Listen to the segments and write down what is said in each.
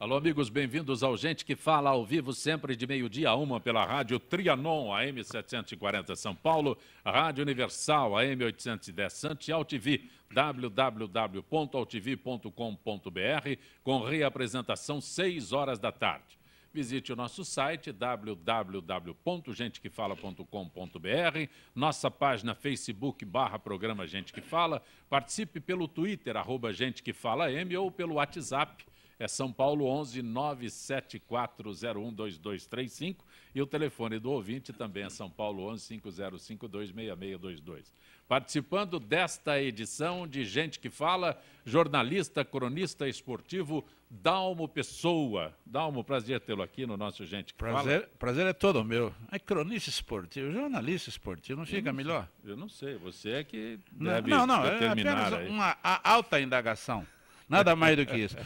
Alô, amigos, bem-vindos ao Gente que Fala ao vivo, sempre de meio-dia a 1 pela Rádio Trianon, AM 740 São Paulo, Rádio Universal, AM 810 Santos e AltV, www.altv.com.br, com reapresentação 6 horas da tarde. Visite o nosso site www.gentequefala.com.br, nossa página Facebook /programa Gente que Fala, participe pelo Twitter, @GenteQueFalaM ou pelo WhatsApp. É São Paulo 11 974012235 e o telefone do ouvinte também é São Paulo 11 50526622. Participando desta edição de Gente que Fala, jornalista, cronista esportivo Dalmo Pessoa. Dalmo, prazer tê-lo aqui no nosso Gente que Fala. Prazer é todo meu. É cronista esportivo, jornalista esportivo, não fica melhor? Eu não sei, você é que deve não, determinar. É apenas uma alta indagação, nada mais do que isso.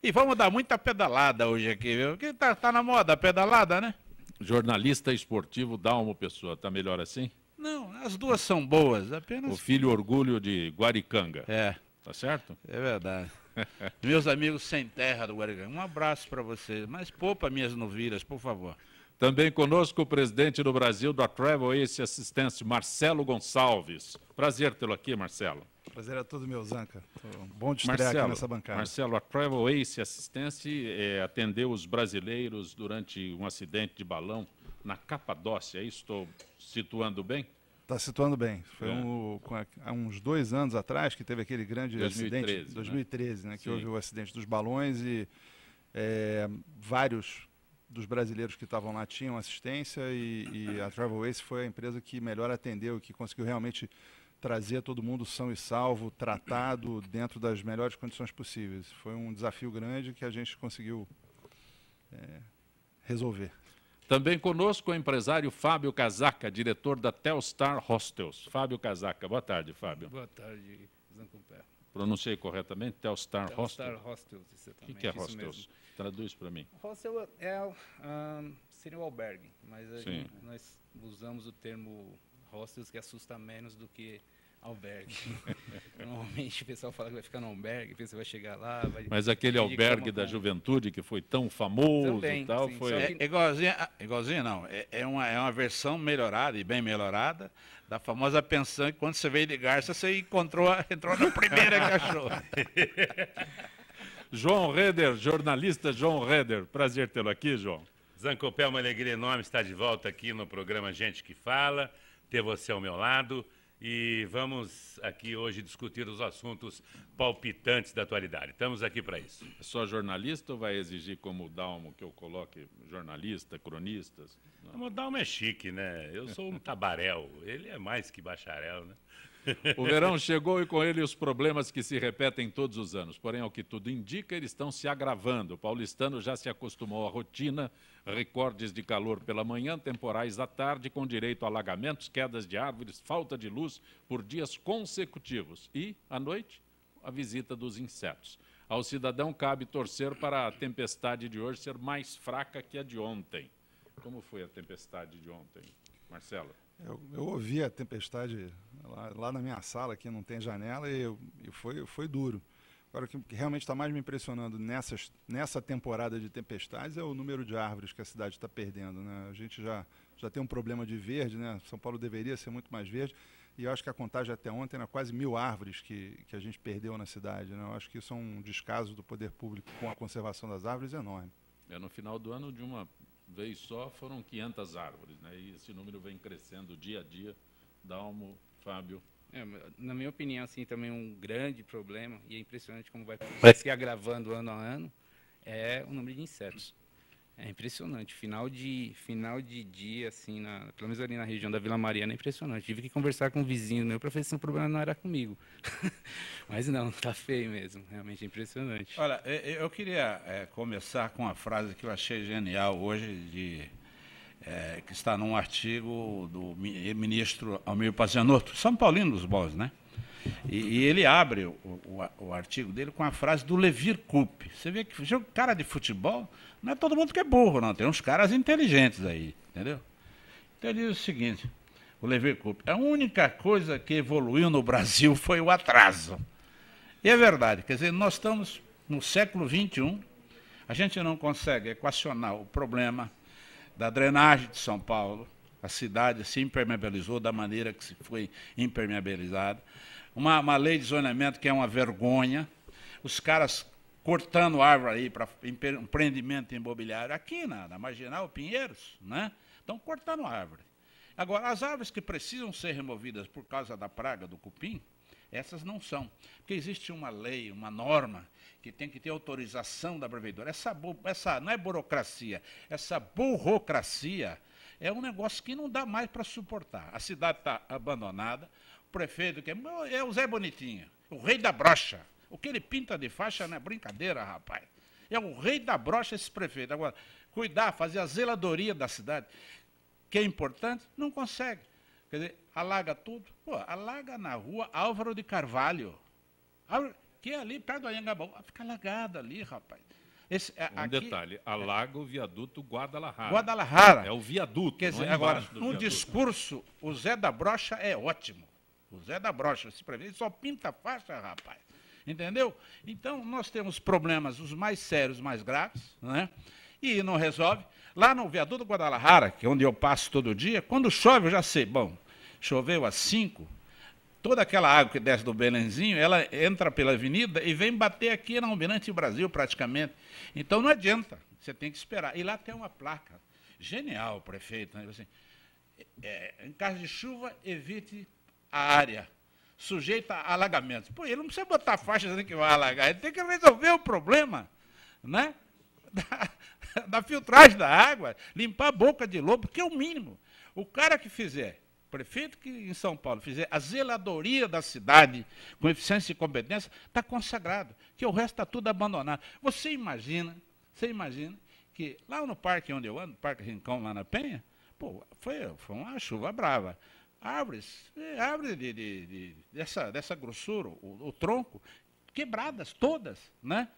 E vamos dar muita pedalada hoje aqui, viu? Porque tá na moda a pedalada, né? Jornalista esportivo Dalmo Pessoa, tá melhor assim? Não, as duas são boas, apenas... O filho orgulho de Guaricanga. É. Tá certo? É verdade. Meus amigos sem terra do Guaricanga, um abraço para vocês, mas poupa minhas novilhas, por favor. Também conosco o presidente do Brasil da Travel Ace Assistência, Marcelo Gonçalves. Prazer tê-lo aqui, Marcelo. Prazer é todo meu, Zanca. Bom te estrear aqui nessa bancada. Marcelo, a Travel Ace Assistência atendeu os brasileiros durante um acidente de balão na Capadócia. É isso? Estou situando bem? Está situando bem. Foi há uns 2 anos atrás que teve aquele grande 2013, acidente. 2013, né? Que Sim. houve o acidente dos balões e vários dos brasileiros que estavam lá tinham assistência e a Travel Ace foi a empresa que melhor atendeu, que conseguiu realmente trazer todo mundo são e salvo, tratado dentro das melhores condições possíveis. Foi um desafio grande que a gente conseguiu resolver. Também conosco o empresário Fábio Casaca, diretor da Telstar Hostels. Fábio Casaca, boa tarde, Fábio. Boa tarde, Zancumpé. Pronunciei corretamente? Telstar Hostels? Telstar Hostels, exatamente. O que é isso Hostels? mesmo. Traduz para mim. Hostel seria o albergue, mas nós usamos o termo hostels que assusta menos do que albergue. Normalmente o pessoal fala que vai ficar no albergue, você vai chegar lá... Mas aquele albergue da juventude que foi tão famoso também, e tal, sim, foi... só que... Igualzinho não, é uma versão melhorada e bem melhorada da famosa pensão que quando você veio de Garça, você entrou na primeira que achou. João Reder, jornalista João Reder. Prazer tê-lo aqui, João. Zancopé, uma alegria enorme estar de volta aqui no programa Gente que Fala, ter você ao meu lado e vamos aqui hoje discutir os assuntos palpitantes da atualidade. Estamos aqui para isso. É só jornalista ou vai exigir como o Dalmo que eu coloque jornalista, cronistas? O Dalmo é chique, né? Eu sou um tabaréu, ele é mais que bacharel, né? O verão chegou e com ele os problemas que se repetem todos os anos. Porém, ao que tudo indica, eles estão se agravando. O paulistano já se acostumou à rotina, recordes de calor pela manhã, temporais à tarde, com direito a alagamentos, quedas de árvores, falta de luz por dias consecutivos. E, à noite, a visita dos insetos. Ao cidadão cabe torcer para a tempestade de hoje ser mais fraca que a de ontem. Como foi a tempestade de ontem, Marcelo? Eu ouvi a tempestade lá na minha sala, que não tem janela, e foi duro. Agora, o que realmente está mais me impressionando nessa temporada de tempestades é o número de árvores que a cidade está perdendo, né? A gente já tem um problema de verde, né? São Paulo deveria ser muito mais verde, e eu acho que a contagem até ontem era quase 1000 árvores que a gente perdeu na cidade, né? Eu acho que isso é um descaso do poder público com a conservação das árvores enorme. No final do ano, de uma vez só, foram 500 árvores, né? E esse número vem crescendo dia a dia. Dalmo, Fábio. Na minha opinião, assim, também um grande problema, e é impressionante como vai se agravando ano a ano, é o número de insetos. É impressionante. Final de dia, assim, pelo menos ali na região da Vila Mariana, é impressionante. Tive que conversar com um vizinho meu para ver se o problema não era comigo. Mas não, tá feio mesmo. Realmente é impressionante. Olha, eu queria começar com uma frase que eu achei genial hoje, que está num artigo do ministro Almir Pazianotto, São Paulino dos Bons, né? E ele abre o artigo dele com a frase do Levir Coupe. Você vê que jogo cara de futebol, não é todo mundo que é burro, não. Tem uns caras inteligentes aí, entendeu? Então ele diz o seguinte, o Levir Coupe, a única coisa que evoluiu no Brasil foi o atraso. E é verdade, quer dizer, nós estamos no século XXI, A gente não consegue equacionar o problema da drenagem de São Paulo. A cidade se impermeabilizou da maneira que se foi impermeabilizada. Uma lei de zoneamento que é uma vergonha. Os caras cortando árvore aí para empreendimento imobiliário. Aqui na Marginal Pinheiros, né? Estão cortando árvore. Agora, as árvores que precisam ser removidas por causa da praga do cupim, essas não são. Porque existe uma lei, uma norma, que tem que ter autorização da prefeitura. Essa não é burocracia, essa burocracia é um negócio que não dá mais para suportar. A cidade está abandonada, o prefeito, que é o Zé Bonitinho, o rei da brocha. O que ele pinta de faixa não é brincadeira, rapaz. É o rei da brocha esse prefeito. Agora, cuidar, fazer a zeladoria da cidade, que é importante, não consegue. Quer dizer, alaga tudo. Pô, alaga na rua Álvaro de Carvalho, que é ali perto do Anhangabaú. Fica alagada ali, rapaz. Detalhe, alaga o viaduto Guadalajara. Guadalajara. É o viaduto. Quer dizer, agora, no discurso, o Zé da Brocha é ótimo. O Zé da Brocha, esse prefeito, só pinta faixa, rapaz. Entendeu? Então, nós temos problemas, os mais sérios, mais graves, né? E não resolve. Lá no viaduto Guadalajara, que é onde eu passo todo dia, quando chove, eu já sei, bom, choveu às 5, toda aquela água que desce do Belenzinho, ela entra pela avenida e vem bater aqui na Almirante Brasil, praticamente. Então, não adianta, você tem que esperar. E lá tem uma placa, genial, prefeito, né? Assim, em caso de chuva, evite a área sujeita a alagamentos. Pô, ele não precisa botar faixa dizendo que vai alagar, ele tem que resolver o problema, né? Da filtragem da água, limpar a boca de lobo, que é o mínimo. O cara que fizer, prefeito que em São Paulo fizer a zeladoria da cidade com eficiência e competência, está consagrado, que o resto está tudo abandonado. Você imagina que lá no parque onde eu ando, Parque Rincão, lá na Penha, pô, foi uma chuva brava. Árvores dessa grossura, o tronco, quebradas todas, né?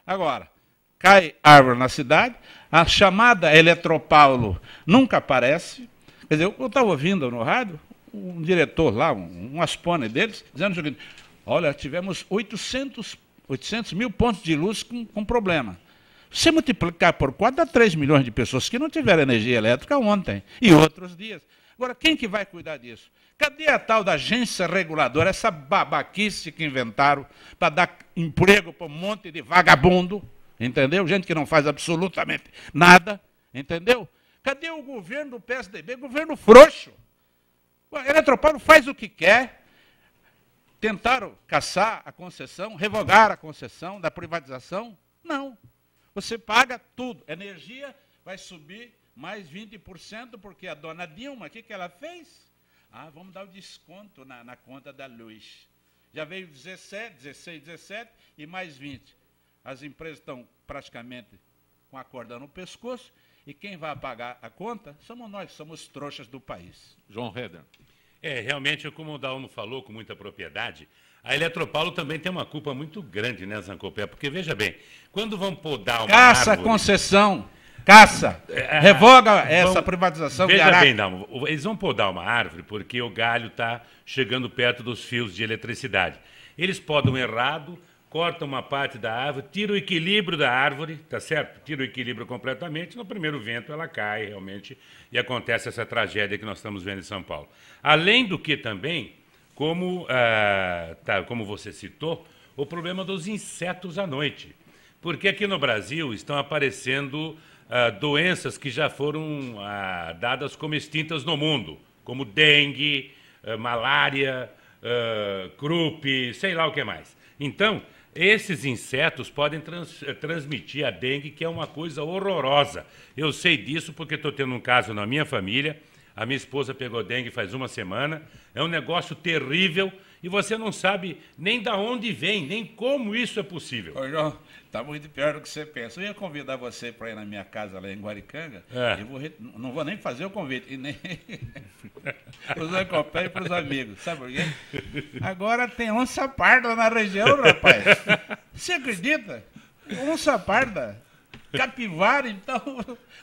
Agora, cai árvore na cidade, a chamada Eletropaulo nunca aparece. Quer dizer, eu estava ouvindo no rádio um diretor lá, um aspone deles, dizendo o seguinte: olha, tivemos 800 mil pontos de luz com problema. Se multiplicar por 4, dá 3 milhões de pessoas que não tiveram energia elétrica ontem e outros dias. Agora, quem que vai cuidar disso? Cadê a tal da agência reguladora, essa babaquice que inventaram para dar emprego para um monte de vagabundo, entendeu? Gente que não faz absolutamente nada, entendeu? Cadê o governo do PSDB? Governo frouxo. A Eletropaulo faz o que quer. Tentaram caçar a concessão, revogar a concessão da privatização? Não. Você paga tudo. A energia vai subir mais 20%, porque a dona Dilma, o que ela fez? Vamos dar o desconto na conta da luz. Já veio 17 e mais 20. As empresas estão praticamente com a corda no pescoço, e quem vai pagar a conta somos nós, que somos trouxas do país. João Heder. Realmente, como o Dalmo falou com muita propriedade, a Eletropaulo também tem uma culpa muito grande, né, Zancopé? Porque, veja bem, quando vão podar uma árvore... a concessão! Revoga essa privatização. Veja bem, Dalmo, eles vão podar uma árvore porque o galho está chegando perto dos fios de eletricidade. Eles podam errado, cortam uma parte da árvore, tiram o equilíbrio da árvore, tá certo? Tira o equilíbrio completamente, no primeiro vento ela cai realmente e acontece essa tragédia que nós estamos vendo em São Paulo. Além do que também, como você citou, o problema dos insetos à noite. Porque aqui no Brasil estão aparecendo doenças que já foram dadas como extintas no mundo, como dengue, malária, croup, sei lá o que mais. Então, esses insetos podem transmitir a dengue, que é uma coisa horrorosa. Eu sei disso porque estou tendo um caso na minha família. A minha esposa pegou dengue faz uma semana. É um negócio terrível e você não sabe nem de onde vem, nem como isso é possível. Ô, João, está muito pior do que você pensa. Eu ia convidar você para ir na minha casa lá em Guaricanga. Não vou nem fazer o convite. E nem para os Zancopé e para os amigos. Sabe por quê? Agora tem onça parda na região, rapaz. Você acredita? Onça parda. Capivara, então,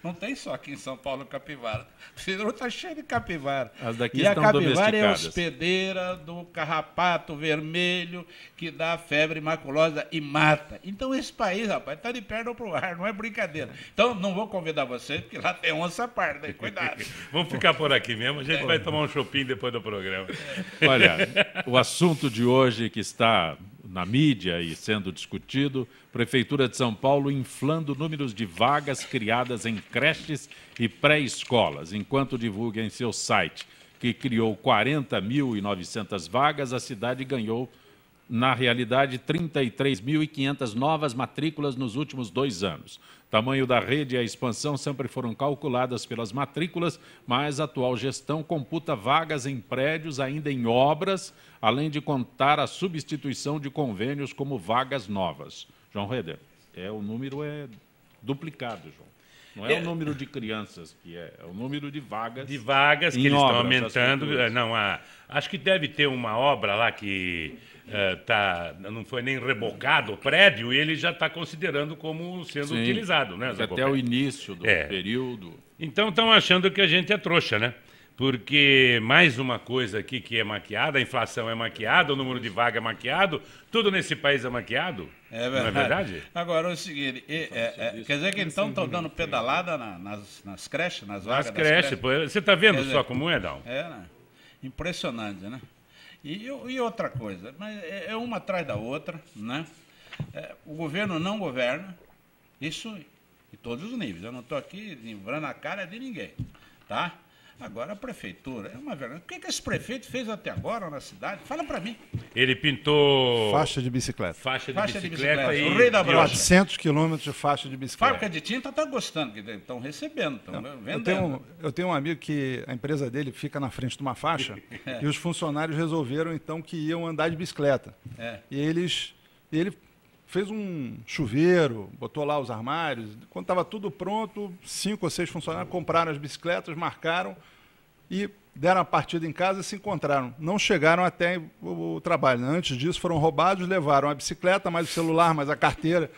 não tem só aqui em São Paulo capivara. O Cícero está cheio de capivara. As daqui e a estão capivara é a domesticadas. hospedeira do carrapato vermelho que dá febre maculosa e mata. Então esse país, rapaz, está de perna pro ar, não é brincadeira. Então não vou convidar vocês, porque lá tem onça parda, cuidado. Vamos ficar por aqui mesmo, a gente vai tomar um chopinho depois do programa. Olha, o assunto de hoje que está na mídia e sendo discutido, Prefeitura de São Paulo inflando números de vagas criadas em creches e pré-escolas. Enquanto divulga em seu site que criou 40.900 vagas, a cidade ganhou, na realidade, 33.500 novas matrículas nos últimos 2 anos. O tamanho da rede e a expansão sempre foram calculadas pelas matrículas, mas a atual gestão computa vagas em prédios ainda em obras, além de contar a substituição de convênios como vagas novas. João Reder, o número é duplicado, João. Não é o número de crianças que é o número de vagas. De vagas que em eles estão obras, aumentando. as Não, acho que deve ter uma obra lá que não foi nem rebocado o prédio e ele já está considerando como sendo Sim, utilizado, né? mas até o início do período. Então estão achando que a gente é trouxa, né? Porque mais uma coisa aqui que é maquiada, a inflação é maquiada, o número de vaga é maquiado, tudo nesse país é maquiado. É verdade. Não é verdade? Agora, é o seguinte, quer dizer que então estão dando pedalada nas creches, nas vagas As das creches, pô, você está vendo Quer dizer, só como é, Dal? né? Impressionante, né? E outra coisa, mas é uma atrás da outra, né? O governo não governa, isso em todos os níveis. Eu não estou aqui livrando a cara de ninguém, tá? Agora a prefeitura, é uma vergonha. O que esse prefeito fez até agora na cidade? Fala para mim. Ele pintou Faixa de bicicleta. faixa de Faixa de bicicleta bicicleta. e O rei da brocha. 400 quilômetros de faixa de bicicleta. Fábrica de tinta está gostando, que estão recebendo, estão vendendo. Eu tenho um amigo que a empresa dele fica na frente de uma faixa e os funcionários resolveram então que iam andar de bicicleta. E ele fez um chuveiro, botou lá os armários. Quando estava tudo pronto, 5 ou 6 funcionários compraram as bicicletas, marcaram e deram a partida em casa e se encontraram. Não chegaram até o trabalho. Antes disso foram roubados, levaram a bicicleta, mais o celular, mais a carteira.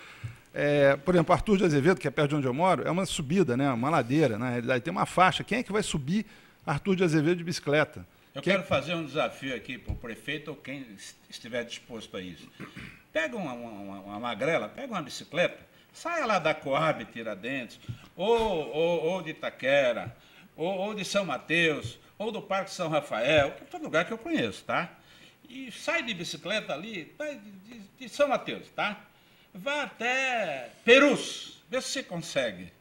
Por exemplo, Arthur de Azevedo, que é perto de onde eu moro, é uma subida, né? Uma ladeira. Na realidade, tem uma faixa. Quem é que vai subir Arthur de Azevedo de bicicleta? Quero fazer um desafio aqui para o prefeito ou quem estiver disposto a isso. Pega uma magrela, pega uma bicicleta, saia lá da Coab Tiradentes, ou de Itaquera, ou de São Mateus, ou do Parque São Rafael, que é todo lugar que eu conheço, tá? E sai de bicicleta ali, de São Mateus, tá? Vá até Perus, vê se você consegue.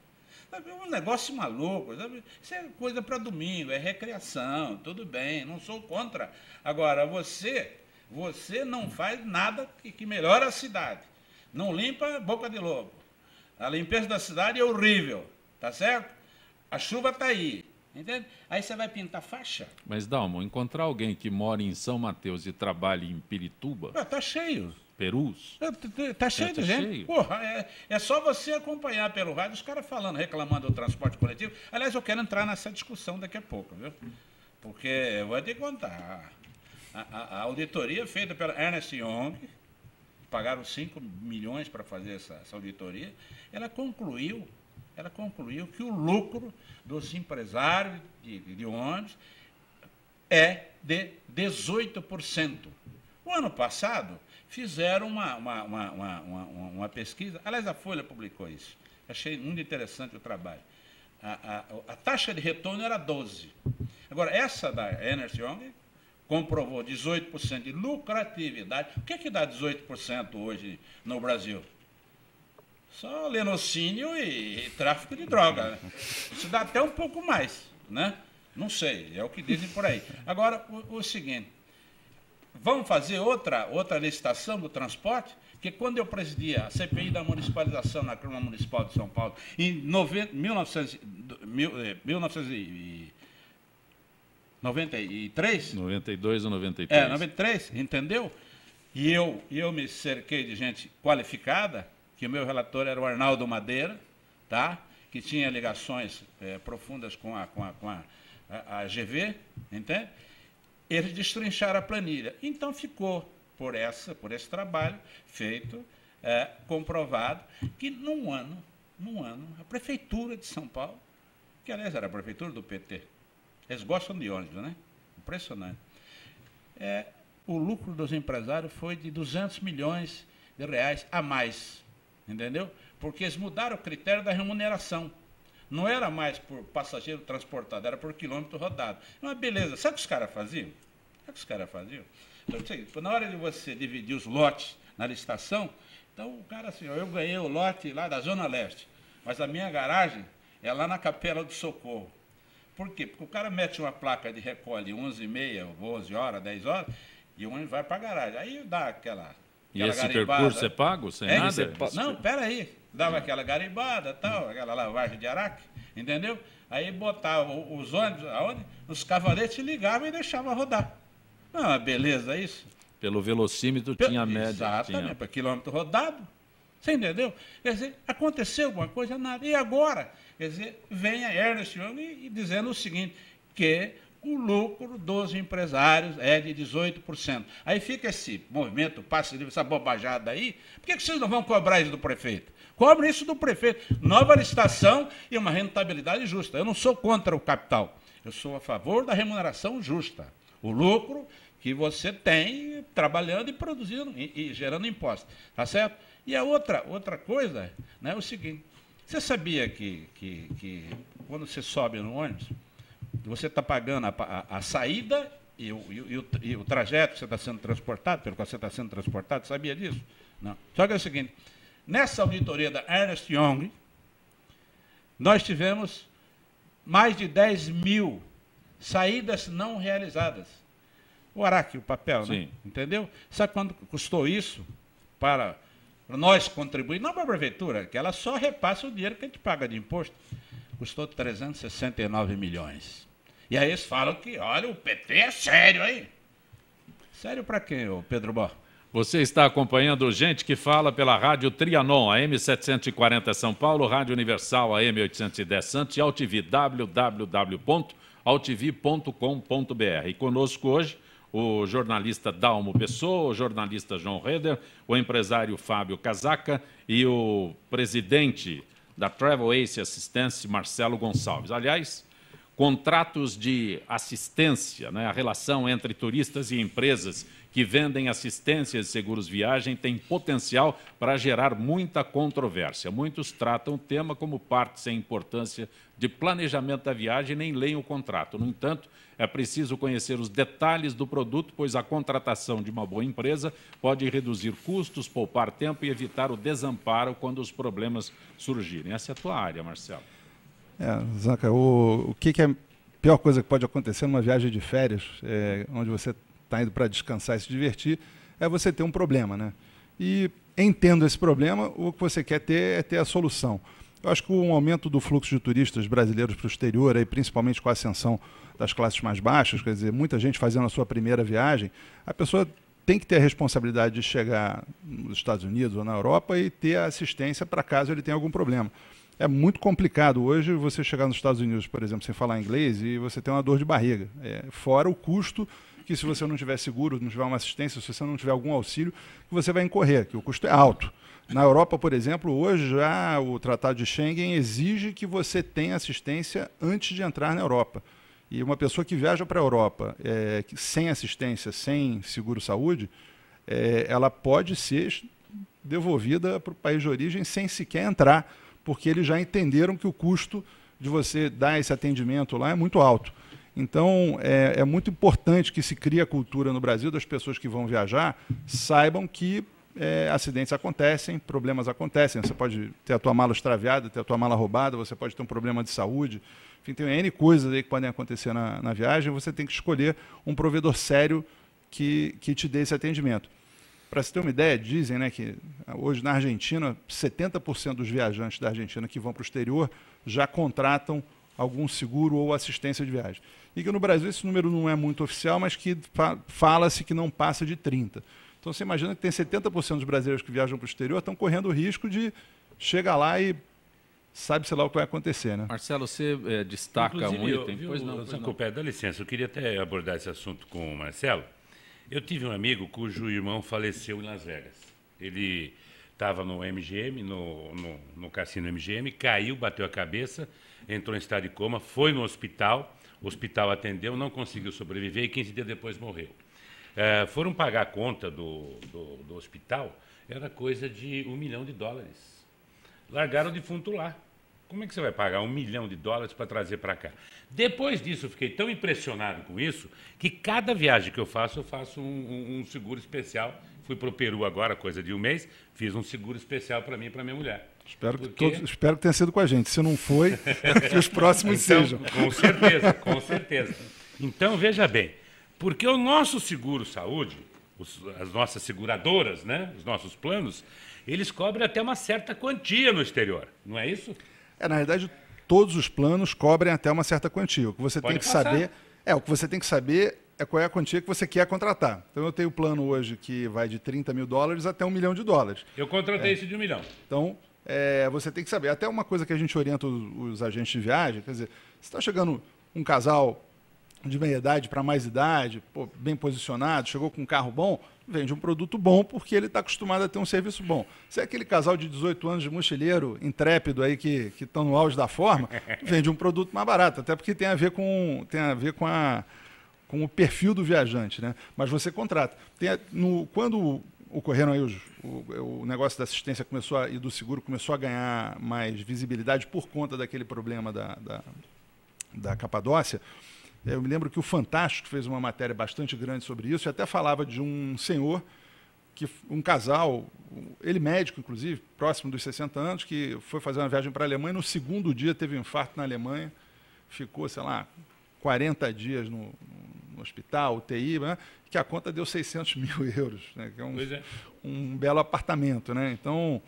É um negócio maluco, sabe? Isso é coisa para domingo, é recreação, tudo bem, não sou contra. Agora, você não faz nada que melhore a cidade. Não limpa a boca de lobo. A limpeza da cidade é horrível, tá certo? A chuva está aí, entende? Aí você vai pintar faixa. Mas, Dalmo, encontrar alguém que mora em São Mateus e trabalhe em Pirituba, Está cheio. Perus, Está cheio de gente. cheio. Porra, é só você acompanhar pelo rádio os caras falando, reclamando do transporte coletivo. Aliás, eu quero entrar nessa discussão daqui a pouco, viu? Porque eu vou te contar. A auditoria feita pela Ernst Young, pagaram 5 milhões para fazer essa auditoria, ela concluiu que o lucro dos empresários de ônibus é de 18%. O ano passado, fizeram uma pesquisa, aliás, a Folha publicou isso, achei muito interessante o trabalho. A taxa de retorno era 12%. Agora, essa da Ernst Young comprovou 18% de lucratividade. O que é que dá 18% hoje no Brasil? Só lenocínio e tráfico de droga. Né? Isso dá até um pouco mais, né? Não sei, é o que dizem por aí. Agora, o seguinte, vamos fazer outra licitação do transporte? Porque quando eu presidia a CPI da municipalização na Câmara Municipal de São Paulo, em 1993, 92 ou 93. 93, entendeu? E eu me cerquei de gente qualificada, que o meu relator era o Arnaldo Madeira, tá? Que tinha ligações profundas com a GV, entende? Eles destrincharam a planilha. Então ficou, por esse trabalho feito, comprovado, que num ano num ano, a Prefeitura de São Paulo, que aliás era a Prefeitura do PT, eles gostam de ônibus, né? Impressionante. O lucro dos empresários foi de 200 milhões de reais a mais, entendeu? Porque eles mudaram o critério da remuneração. Não era mais por passageiro transportado, era por quilômetro rodado. Mas beleza, sabe o que os caras faziam? Então, na hora de você dividir os lotes na licitação, então o cara assim, eu ganhei o lote lá da Zona Leste, mas a minha garagem é lá na Capela do Socorro. Por quê? Porque o cara mete uma placa de recolhe 11h30, 11 horas, 10 horas, e o ônibus vai para a garagem. Aí dá aquela E esse garimbada. percurso é pago, sem nada? Não, peraí. Dava aquela garimbada, tal, aquela lavagem de araque, entendeu? Aí botava os ônibus aonde? Nos cavaletes, ligava e deixava rodar. Não, beleza, isso? Pelo velocímetro tinha média. Exatamente, para quilômetro rodado. Você entendeu? Quer dizer, aconteceu alguma coisa? Nada. E agora? Quer dizer, vem a Ernst Young e dizendo o seguinte, que o lucro dos empresários é de 18%. Aí fica esse movimento, passe livre, essa bobajada aí. Por que vocês não vão cobrar isso do prefeito? Cobre isso do prefeito. Nova licitação e uma rentabilidade justa. Eu não sou contra o capital. Eu sou a favor da remuneração justa. O lucro que você tem trabalhando e produzindo e gerando impostos. Tá certo? E a outra coisa, né, é o seguinte. Você sabia que quando você sobe no ônibus, você está pagando a saída e o trajeto que você está sendo transportado, pelo qual você está sendo transportado, sabia disso? Não. Só que é o seguinte, nessa auditoria da Ernst Young, nós tivemos mais de 10 mil saídas não realizadas. O araque, o papel, né? Sim. Entendeu? Sabe quanto custou isso para nós contribuir? Não para a prefeitura, que ela só repassa o dinheiro que a gente paga de imposto. Custou 369 milhões. E aí eles falam que, olha, o PT é sério aí. Sério para quem, ô Pedro Bó? Você está acompanhando Gente que Fala pela Rádio Trianon, AM 740 São Paulo, Rádio Universal, AM 810 Santos e AltV, www.altv.com.br. E conosco hoje o jornalista Dalmo Pessoa, o jornalista João Reder, o empresário Fábio Casaca e o presidente da Travel Ace Assistance, Marcelo Gonçalves. Aliás, contratos de assistência, né, a relação entre turistas e empresas que vendem assistências de seguros viagem tem potencial para gerar muita controvérsia. Muitos tratam o tema como parte sem importância de planejamento da viagem e nem leem o contrato. No entanto, é preciso conhecer os detalhes do produto, pois a contratação de uma boa empresa pode reduzir custos, poupar tempo e evitar o desamparo quando os problemas surgirem. Essa é a tua área, Marcelo. Zanca, o que é a pior coisa que pode acontecer numa viagem de férias, onde você está indo para descansar e se divertir, é você ter um problema, né? E, entendo esse problema, o que você quer ter é ter a solução. Eu acho que o aumento do fluxo de turistas brasileiros para o exterior, aí, principalmente com a ascensão das classes mais baixas, quer dizer, muita gente fazendo a sua primeira viagem, a pessoa tem que ter a responsabilidade de chegar nos Estados Unidos ou na Europa e ter a assistência para caso ele tenha algum problema. É muito complicado hoje você chegar nos Estados Unidos, por exemplo, sem falar inglês e você ter uma dor de barriga. Fora o custo que, se você não tiver seguro, não tiver uma assistência, se você não tiver algum auxílio, que você vai incorrer, que o custo é alto. Na Europa, por exemplo, hoje já o Tratado de Schengen exige que você tenha assistência antes de entrar na Europa. E uma pessoa que viaja para a Europa sem assistência, sem seguro-saúde, ela pode ser devolvida para o país de origem sem sequer entrar, porque eles já entenderam que o custo de você dar esse atendimento lá é muito alto. Então, é muito importante que se crie a cultura no Brasil das pessoas que vão viajar saibam que acidentes acontecem, problemas acontecem. Você pode ter a tua mala extraviada, ter a tua mala roubada, você pode ter um problema de saúde. Enfim, tem N coisas aí que podem acontecer na viagem. Você tem que escolher um provedor sério que te dê esse atendimento. Para você ter uma ideia, dizem, né, que hoje na Argentina, 70% dos viajantes da Argentina que vão para o exterior já contratam algum seguro ou assistência de viagem. E que no Brasil esse número não é muito oficial, mas que fala-se que não passa de 30%. Então você imagina que tem 70% dos brasileiros que viajam para o exterior estão correndo o risco de chegar lá e sabe-se lá o que vai acontecer, né? Marcelo, você destaca Inclusive, um item. Pois não. Dá licença, eu queria até abordar esse assunto com o Marcelo. Eu tive um amigo cujo irmão faleceu em Las Vegas. Ele estava no MGM, no cassino MGM, caiu, bateu a cabeça, entrou em estado de coma, foi no hospital, o hospital atendeu, não conseguiu sobreviver e 15 dias depois morreu. Foram pagar a conta do hospital, era coisa de $1 milhão. Largaram o defunto lá. Como é que você vai pagar $1 milhão para trazer para cá? Depois disso, eu fiquei tão impressionado com isso, que cada viagem que eu faço um seguro especial. Fui para o Peru agora, coisa de um mês, fiz um seguro especial para mim e para minha mulher. Espero que tenha sido com a gente. Se não foi, que os próximos então, sejam. Com certeza, com certeza. Então, veja bem, porque o nosso seguro-saúde, as nossas seguradoras, né, os nossos planos, eles cobrem até uma certa quantia no exterior, não é isso? Na verdade, todos os planos cobrem até uma certa quantia. O que você tem que saber o que você tem que saber é qual é a quantia que você quer contratar. Então, eu tenho um plano hoje que vai de $30 mil até $1 milhão. Eu contratei esse de $1 milhão. Então, você tem que saber. Até uma coisa que a gente orienta os agentes de viagem, quer dizer, se está chegando um casal de meia idade para mais idade, bem posicionado, chegou com um carro bom, vende um produto bom porque ele está acostumado a ter um serviço bom. Se é aquele casal de 18 anos de mochileiro intrépido aí que estão no auge da forma, vende um produto mais barato, até porque tem a ver com o perfil do viajante, né? Mas você contrata. Quando ocorreram aí o negócio da assistência e do seguro começou a ganhar mais visibilidade por conta daquele problema da Capadócia, eu me lembro que o Fantástico fez uma matéria bastante grande sobre isso e até falava de um senhor, um casal, ele médico, inclusive, próximo dos 60 anos, que foi fazer uma viagem para a Alemanha e no segundo dia teve um infarto na Alemanha, ficou, 40 dias no hospital, UTI, né, que a conta deu 600 mil euros, né, que é um belo apartamento. Né? Então,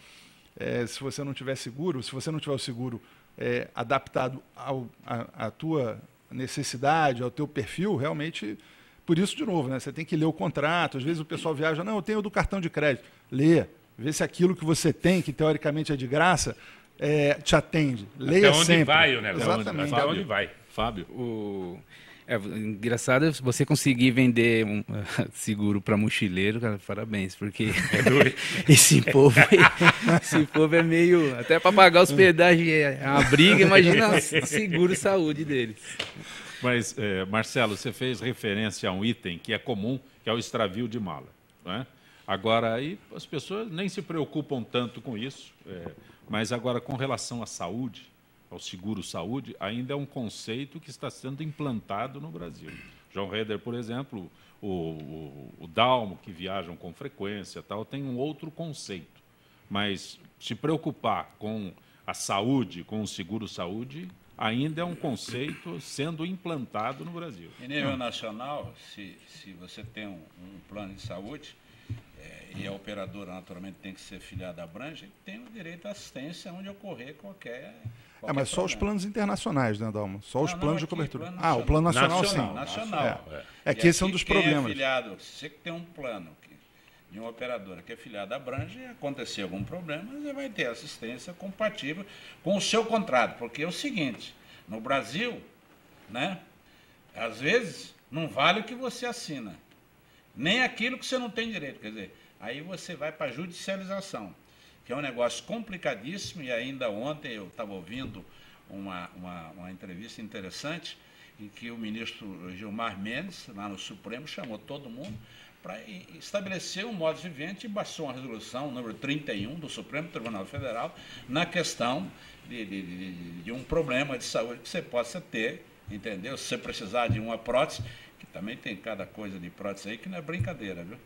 se você não tiver seguro, se você não tiver o seguro adaptado à tua necessidade, ao teu perfil, realmente, por isso, de novo, né, você tem que ler o contrato. Às vezes o pessoal viaja, não, eu tenho do cartão de crédito. Lê, vê se aquilo que você tem, que teoricamente é de graça, te atende. Leia até onde sempre. Vai o negócio. Exatamente. Até onde vai. Fábio. Engraçado é você conseguir vender um seguro para mochileiro, cara, parabéns, porque esse povo é meio... Até para pagar hospedagem é uma briga, imagina o seguro-saúde deles. Mas, Marcelo, você fez referência a um item que é comum, que é o extravio de mala. Né? Agora, aí as pessoas nem se preocupam tanto com isso, mas agora com relação à saúde, ao seguro-saúde, ainda é um conceito que está sendo implantado no Brasil. João Reder, por exemplo, o Dalmo, que viajam com frequência, tem um outro conceito. Mas se preocupar com a saúde, com o seguro-saúde, ainda é um conceito sendo implantado no Brasil. Em nível nacional, se você tem um plano de saúde, e a operadora, naturalmente, tem que ser filiada à Abrange, tem o direito à assistência onde ocorrer qualquer mas só os planos internacionais, né, Dalmo? Só os planos de cobertura. O plano nacional, sim. Nacional. Que esse é um dos problemas. Afiliado, se você tem um plano de uma operadora que é filiada à Abrange, acontecer algum problema, você vai ter assistência compatível com o seu contrato. Porque é o seguinte, no Brasil, né, às vezes, não vale o que você assina, nem aquilo que você não tem direito. Quer dizer, aí você vai para a judicialização, que é um negócio complicadíssimo, e ainda ontem eu estava ouvindo uma entrevista interessante, em que o ministro Gilmar Mendes, lá no Supremo, chamou todo mundo para estabelecer um modus vivendi e baixou uma resolução, número 31, do Supremo Tribunal Federal, na questão de um problema de saúde que você possa ter, entendeu? Se você precisar de uma prótese, que também tem cada coisa de prótese aí que não é brincadeira, viu?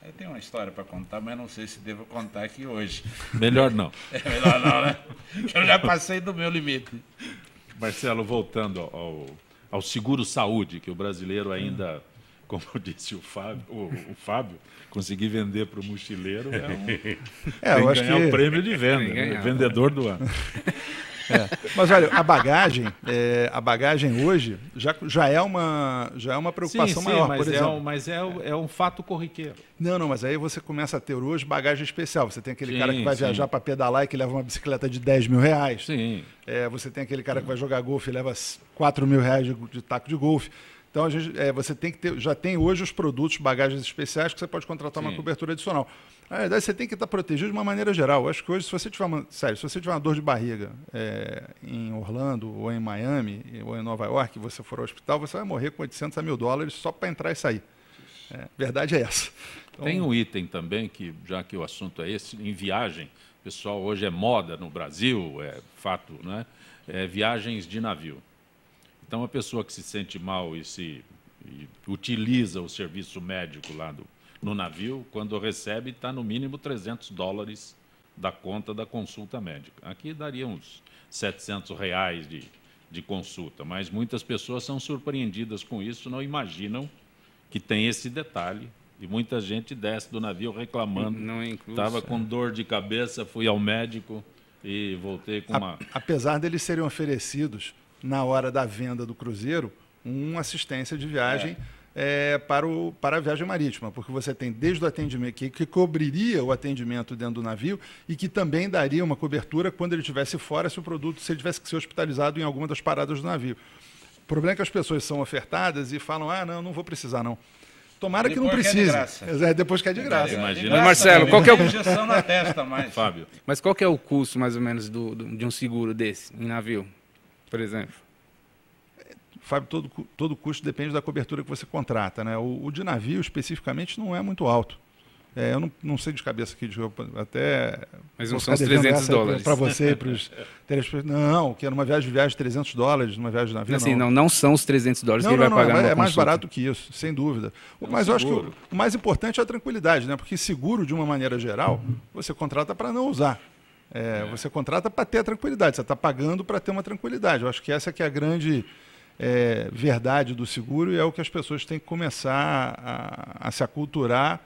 Eu tenho uma história para contar, mas não sei se devo contar aqui hoje. Melhor não. Melhor não, né? Eu já passei do meu limite. Marcelo, voltando ao seguro-saúde, que o brasileiro ainda, como disse o Fábio, conseguir vender para o mochileiro eu acho ganhar o prêmio de venda, vendedor do ano. Mas olha, a bagagem hoje já é uma preocupação maior, mas por exemplo. Mas é um fato corriqueiro. Não, mas aí você começa a ter hoje bagagem especial. Você tem aquele cara que vai viajar para pedalar e que leva uma bicicleta de R$10 mil. Sim. Você tem aquele cara que vai jogar golfe e leva R$4 mil de taco de golfe. Então, você tem que ter, já tem hoje os produtos, bagagens especiais, que você pode contratar uma cobertura adicional. Na verdade, você tem que estar protegido de uma maneira geral. Eu acho que hoje, se você tiver uma dor de barriga em Orlando, ou em Miami, ou em Nova York, e você for ao hospital, você vai morrer com 800 a $1.000 só para entrar e sair. Verdade é essa. Então, tem um item também, que já que o assunto é esse, em viagem, pessoal, hoje é moda no Brasil, é fato, né? Viagens de navio. Então, a pessoa que se sente mal e utiliza o serviço médico lá no navio, quando recebe, está no mínimo $300 da conta da consulta médica. Aqui daria uns R$700 de consulta, mas muitas pessoas são surpreendidas com isso, não imaginam que tem esse detalhe. E muita gente desce do navio reclamando. Estava com dor de cabeça, fui ao médico e voltei com uma... Apesar deles serem oferecidos, na hora da venda do cruzeiro, uma assistência de viagem para a viagem marítima, porque você tem desde o atendimento, que cobriria o atendimento dentro do navio e que também daria uma cobertura quando ele estivesse fora, se ele tivesse que ser hospitalizado em alguma das paradas do navio. O problema é que as pessoas são ofertadas e falam, não vou precisar não. Tomara que não precise. Depois que é de graça. Imagina. Marcelo, qual que é o... injeção na testa, mais. Fábio. Mas qual que é o custo, mais ou menos, de um seguro desse, em navio, por exemplo? Fábio, todo custo depende da cobertura que você contrata, né? O de navio, especificamente, não é muito alto. Eu não sei de cabeça aqui, até... Mas não são os $300. Para você e para os telespectadores. Não, que é numa viagem $300, numa viagem de navio, assim, não são os $300 que ele vai pagar é mais barato que isso, sem dúvida. Mas eu acho que o mais importante é a tranquilidade, né? Porque seguro, de uma maneira geral, você contrata para não usar. Você contrata para ter a tranquilidade, você está pagando para ter uma tranquilidade. Eu acho que essa que é a grande verdade do seguro e é o que as pessoas têm que começar a se aculturar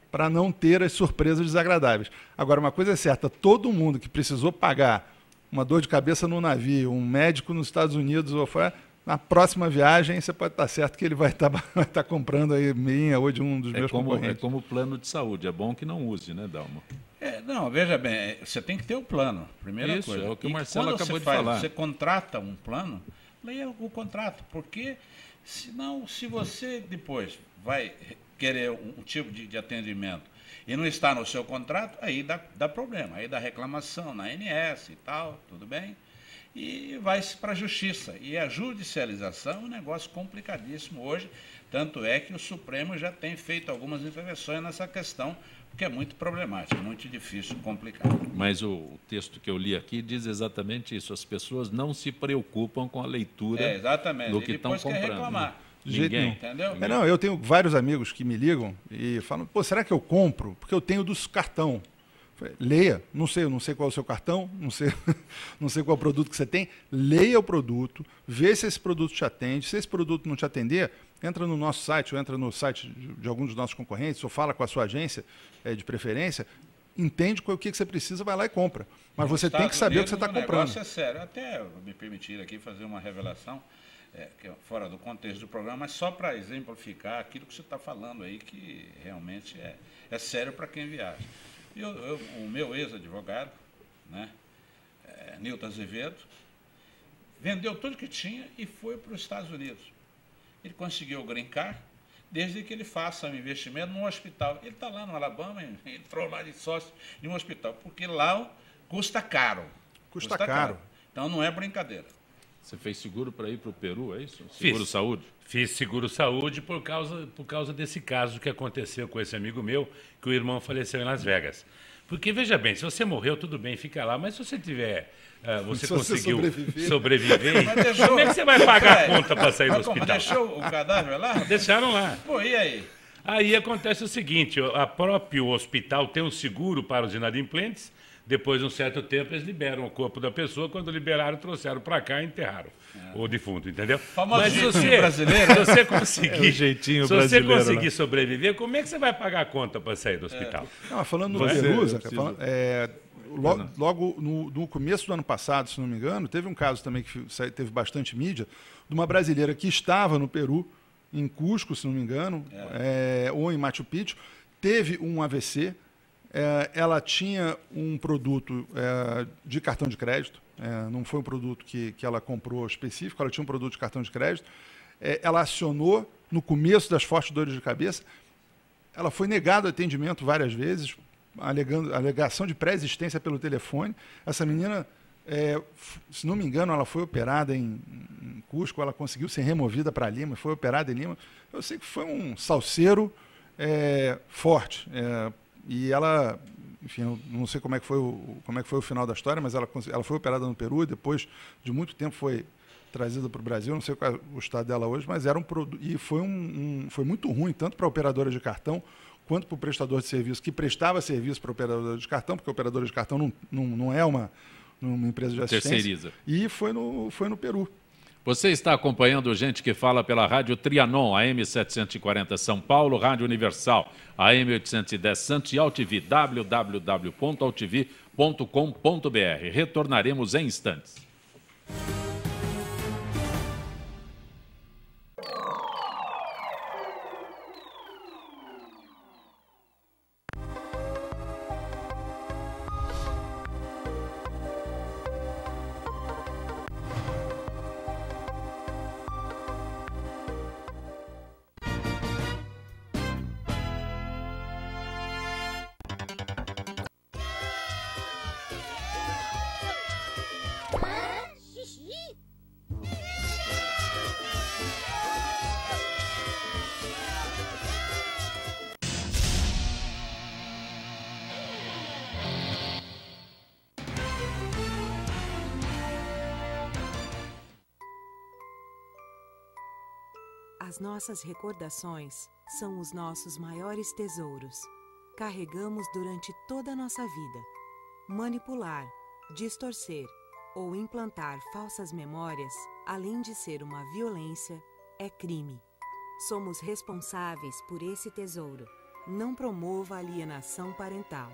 para não ter as surpresas desagradáveis. Agora, uma coisa é certa, todo mundo que precisou pagar uma dor de cabeça no navio, um médico nos Estados Unidos ou fora, na próxima viagem você pode estar certo que ele vai estar comprando aí minha ou de um dos meus concorrentes. É como plano de saúde, é bom que não use, né, Dalma? Não, veja bem, você tem que ter o plano, primeira Isso, coisa. É o que o Marcelo acabou de falar. Você contrata um plano, leia o contrato, porque senão, se você depois vai querer um tipo de atendimento e não está no seu contrato, aí dá problema, aí dá reclamação na ANS e tal, tudo bem, e vai para a justiça. E a judicialização é um negócio complicadíssimo hoje, tanto é que o Supremo já tem feito algumas intervenções nessa questão, porque é muito problemático, muito difícil, complicado. Mas o texto que eu li aqui diz exatamente isso, as pessoas não se preocupam com a leitura do que estão comprando. Quer reclamar. Ninguém. Entendeu? Eu tenho vários amigos que me ligam e falam, será que eu compro? Porque eu tenho dos cartão. Leia, eu não sei qual é o seu cartão, não sei qual é o produto que você tem, leia o produto, vê se esse produto te atende, se esse produto não te atender, entra no nosso site, ou entra no site de algum dos nossos concorrentes, ou fala com a sua agência de preferência, entende o que você precisa, vai lá e compra. Mas você tem que saber o que você está comprando. O negócio é sério, até me permitir aqui fazer uma revelação, que é fora do contexto do programa, mas só para exemplificar aquilo que você está falando aí, que realmente é sério para quem viaja. O meu ex-advogado, né, Nilton Azevedo, vendeu tudo que tinha e foi para os Estados Unidos. Ele conseguiu green card, desde que ele faça um investimento num hospital. Ele está lá no Alabama, entrou lá de sócio em um hospital, porque lá custa caro. Custa caro. Então não é brincadeira. Você fez seguro para ir para o Peru, é isso? Seguro-saúde? Fiz seguro-saúde por causa desse caso que aconteceu com esse amigo meu, que o irmão faleceu em Las Vegas. Porque, veja bem, se você morreu, tudo bem, fica lá, mas se você tiver... você conseguiu sobreviver, como é que você vai pagar a conta para sair do hospital? Deixou o cadáver lá? Deixaram lá. Pô, e aí? Aí acontece o seguinte, a próprio hospital tem um seguro para os inadimplentes, depois de um certo tempo eles liberam o corpo da pessoa, quando liberaram, trouxeram para cá e enterraram o defunto, entendeu? Mas se você conseguir, jeitinho se você brasileiro, conseguir sobreviver, como é que você vai pagar a conta para sair do hospital? Falando no Peru, logo no começo do ano passado, se não me engano, teve um caso também que teve bastante mídia, de uma brasileira que estava no Peru, em Cusco, se não me engano, ou em Machu Picchu, teve um AVC. Ela tinha um produto de cartão de crédito, não foi um produto que ela comprou específico, ela tinha um produto de cartão de crédito, ela acionou no começo das fortes dores de cabeça. Ela foi negada atendimento várias vezes, alegação de pré-existência pelo telefone. Essa menina, se não me engano, ela foi operada em Cusco, ela conseguiu ser removida para Lima, foi operada em Lima. Eu sei que foi um salseiro forte. E ela, enfim, eu não sei como é que foi o final da história, mas ela foi operada no Peru, depois de muito tempo foi trazida para o Brasil, não sei qual é o estado dela hoje, mas era um produto, e foi muito ruim, tanto para a operadora de cartão, quanto para o prestador de serviço, que prestava serviço para a operadora de cartão, porque a operadora de cartão não é uma empresa de assistência. Terceiriza. E foi no Peru. Você está acompanhando Gente que Fala pela Rádio Trianon, AM 740 São Paulo, Rádio Universal, AM 810 Santos e AltV, www.altv.com.br. Retornaremos em instantes. As nossas recordações são os nossos maiores tesouros. Carregamos durante toda a nossa vida. Manipular, distorcer ou implantar falsas memórias, além de ser uma violência, é crime. Somos responsáveis por esse tesouro. Não promova alienação parental.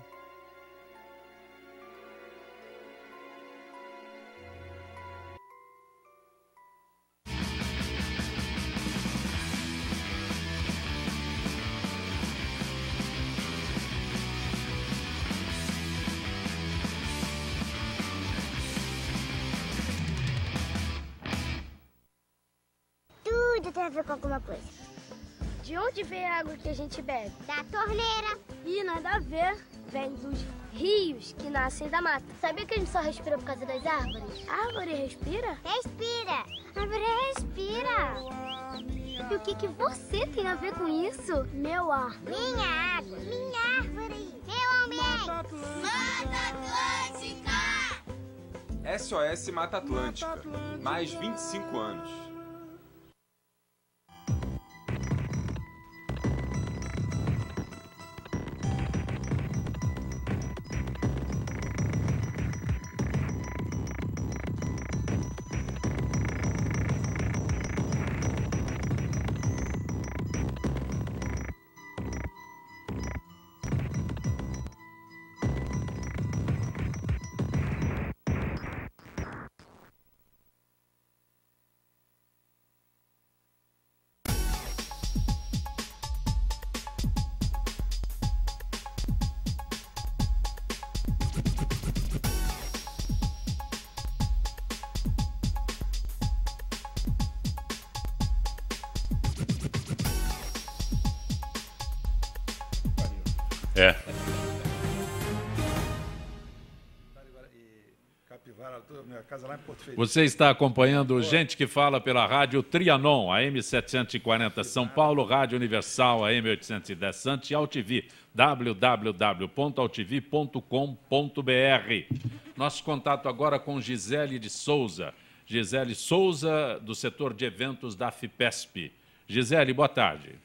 Tudo tem a ver com alguma coisa. De onde vem a água que a gente bebe? Da torneira. Ih, nada a ver. Vem dos rios que nascem da mata. Sabia que a gente só respira por causa das árvores? A árvore respira? Respira. A árvore respira. E o que você tem a ver com isso? Meu ar. Minha água. Minha árvore. Meu ambiente. Mata Atlântica! SOS Mata Atlântica. Mais 25 anos. É. Você está acompanhando Gente que Fala pela Rádio Trianon, AM 740 São Paulo, Rádio Universal, AM 810 Santos e AltV, www.altv.com.br. Nosso contato agora com Gisele de Souza. Gisele Souza, do setor de eventos da FIPESP. Gisele, boa tarde.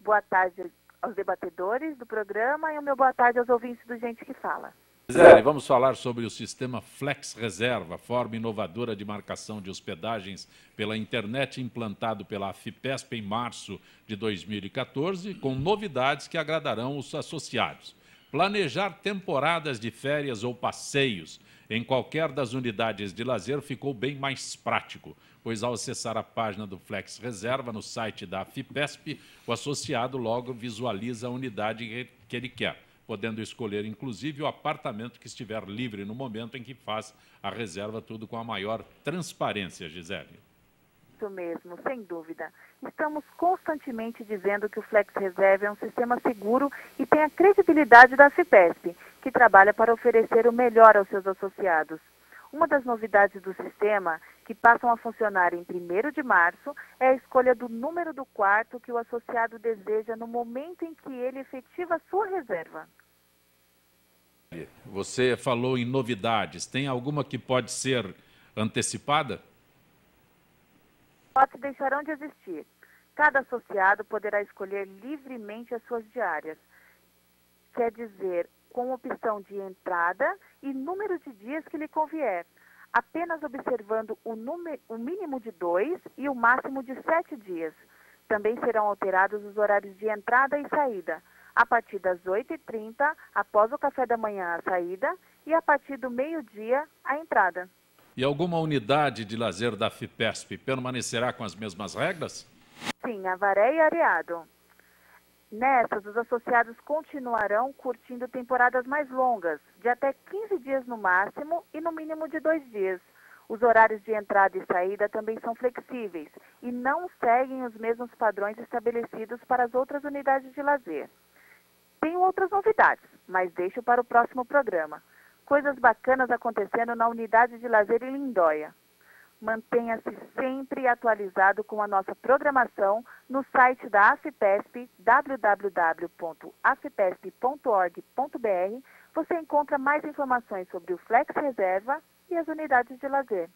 Boa tarde aos debatedores do programa e o meu boa tarde aos ouvintes do Gente que Fala. Gisele, vamos falar sobre o sistema Flex Reserva, forma inovadora de marcação de hospedagens pela internet implantado pela FIPESP em março de 2014, com novidades que agradarão os associados. Planejar temporadas de férias ou passeios em qualquer das unidades de lazer ficou bem mais prático, pois ao acessar a página do Flex Reserva no site da FIPESP, o associado logo visualiza a unidade que ele quer, podendo escolher inclusive o apartamento que estiver livre no momento em que faz a reserva, tudo com a maior transparência, Gisele. Isso mesmo, sem dúvida. Estamos constantemente dizendo que o Flex Reserve é um sistema seguro e tem a credibilidade da FIPESP, que trabalha para oferecer o melhor aos seus associados. Uma das novidades do sistema, que passam a funcionar em 1º de março, é a escolha do número do quarto que o associado deseja no momento em que ele efetiva a sua reserva. Você falou em novidades. Tem alguma que pode ser antecipada? Lotes deixarão de existir. Cada associado poderá escolher livremente as suas diárias. Quer dizer, com opção de entrada e número de dias que lhe convier, apenas observando o mínimo de 2 e o máximo de 7 dias. Também serão alterados os horários de entrada e saída, a partir das 8h30, após o café da manhã a saída, e a partir do meio-dia a entrada. E alguma unidade de lazer da FIPESP permanecerá com as mesmas regras? Sim, Avaré e Areado. Nessas, os associados continuarão curtindo temporadas mais longas, de até 15 dias no máximo e no mínimo de 2 dias. Os horários de entrada e saída também são flexíveis e não seguem os mesmos padrões estabelecidos para as outras unidades de lazer. Tenho outras novidades, mas deixo para o próximo programa. Coisas bacanas acontecendo na unidade de lazer em Lindóia. Mantenha-se sempre atualizado com a nossa programação no site da AFIPESP, www.afipesp.org.br. Você encontra mais informações sobre o Flex Reserva e as unidades de lazer.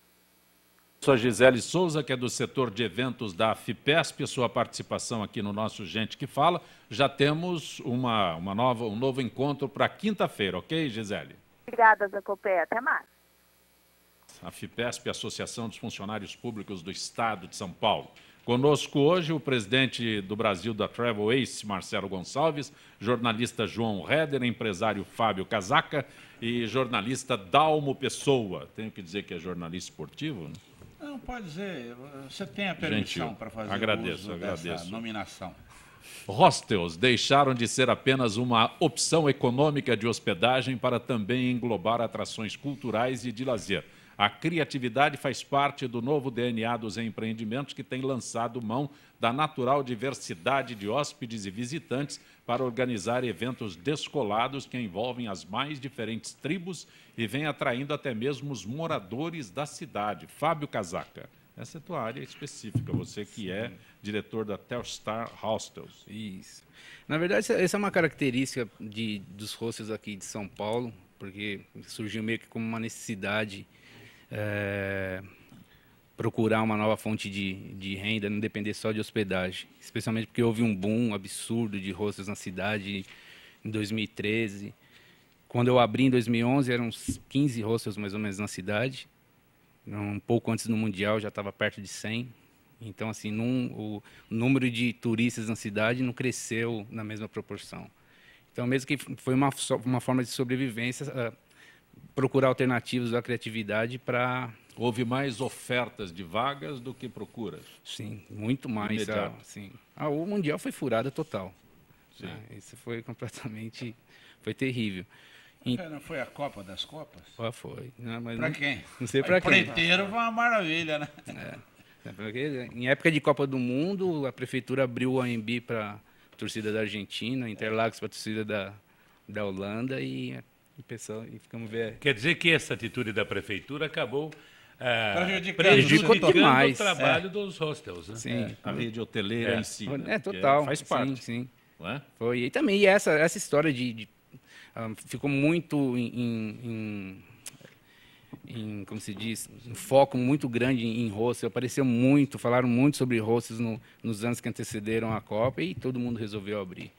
Sou a Gisele Souza, que é do setor de eventos da FIPESP, sua participação aqui no nosso Gente que Fala. Já temos um novo encontro para quinta-feira, ok, Gisele? Obrigada, Zacopé. Até mais. A FIPESP, Associação dos Funcionários Públicos do Estado de São Paulo. Conosco hoje o presidente do Brasil da Travel Ace, Marcelo Gonçalves, jornalista João Reder, empresário Fábio Casaca e jornalista Dalmo Pessoa. Tenho que dizer que é jornalista esportivo? Não, pode dizer. Você tem a permissão para fazer uso dessa nominação. Hostels deixaram de ser apenas uma opção econômica de hospedagem para também englobar atrações culturais e de lazer. A criatividade faz parte do novo DNA dos empreendimentos que tem lançado mão da natural diversidade de hóspedes e visitantes para organizar eventos descolados que envolvem as mais diferentes tribos e vem atraindo até mesmo os moradores da cidade. Fábio Casaca, essa é a tua área específica, você que é diretor da Telstar Hostels. Isso. Na verdade, essa é uma característica dos hostels aqui de São Paulo, porque surgiu meio que como uma necessidade procurar uma nova fonte de renda, não depender só de hospedagem. Especialmente porque houve um boom absurdo de hostels na cidade em 2013. Quando eu abri em 2011, eram uns 15 hostels mais ou menos na cidade. Um pouco antes do Mundial, já estava perto de 100. Então, assim, o número de turistas na cidade não cresceu na mesma proporção. Então, mesmo que foi uma forma de sobrevivência, procurar alternativas da criatividade para... Houve mais ofertas de vagas do que procuras? Sim, muito mais. Sim. O Mundial foi furada total. Sim. Isso foi completamente... Foi terrível. Não foi a Copa das Copas? Foi. Para quem? Não sei para quem. Preteiro foi uma maravilha, né? Porque em época de Copa do Mundo, a prefeitura abriu o AMB para a torcida da Argentina, Interlagos para a torcida da Holanda e ficamos vendo. Quer dizer que essa atitude da prefeitura acabou prejudicando o trabalho dos hostels, né? Sim. A rede hoteleira em si. Total. Faz parte. Sim. Não é? Foi. E também essa história ficou muito como se diz, um foco muito grande em hostel. Apareceu muito, falaram muito sobre hostels nos anos que antecederam a Copa e todo mundo resolveu abrir.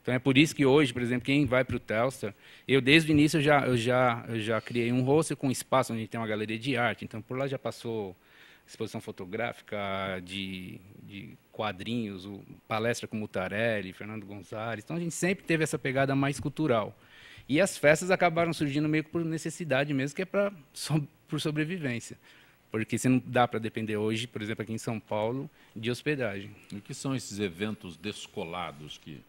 Então é por isso que hoje, por exemplo, quem vai para o Telstar, eu desde o início eu já criei um hostel com espaço onde tem uma galeria de arte. Então por lá já passou exposição fotográfica, de quadrinhos, palestra com Mutarelli, Fernando Gonzalez. Então a gente sempre teve essa pegada mais cultural. E as festas acabaram surgindo meio que por necessidade mesmo, que é por sobrevivência. Porque você não dá para depender hoje, por exemplo, aqui em São Paulo, de hospedagem. E o que são esses eventos descolados que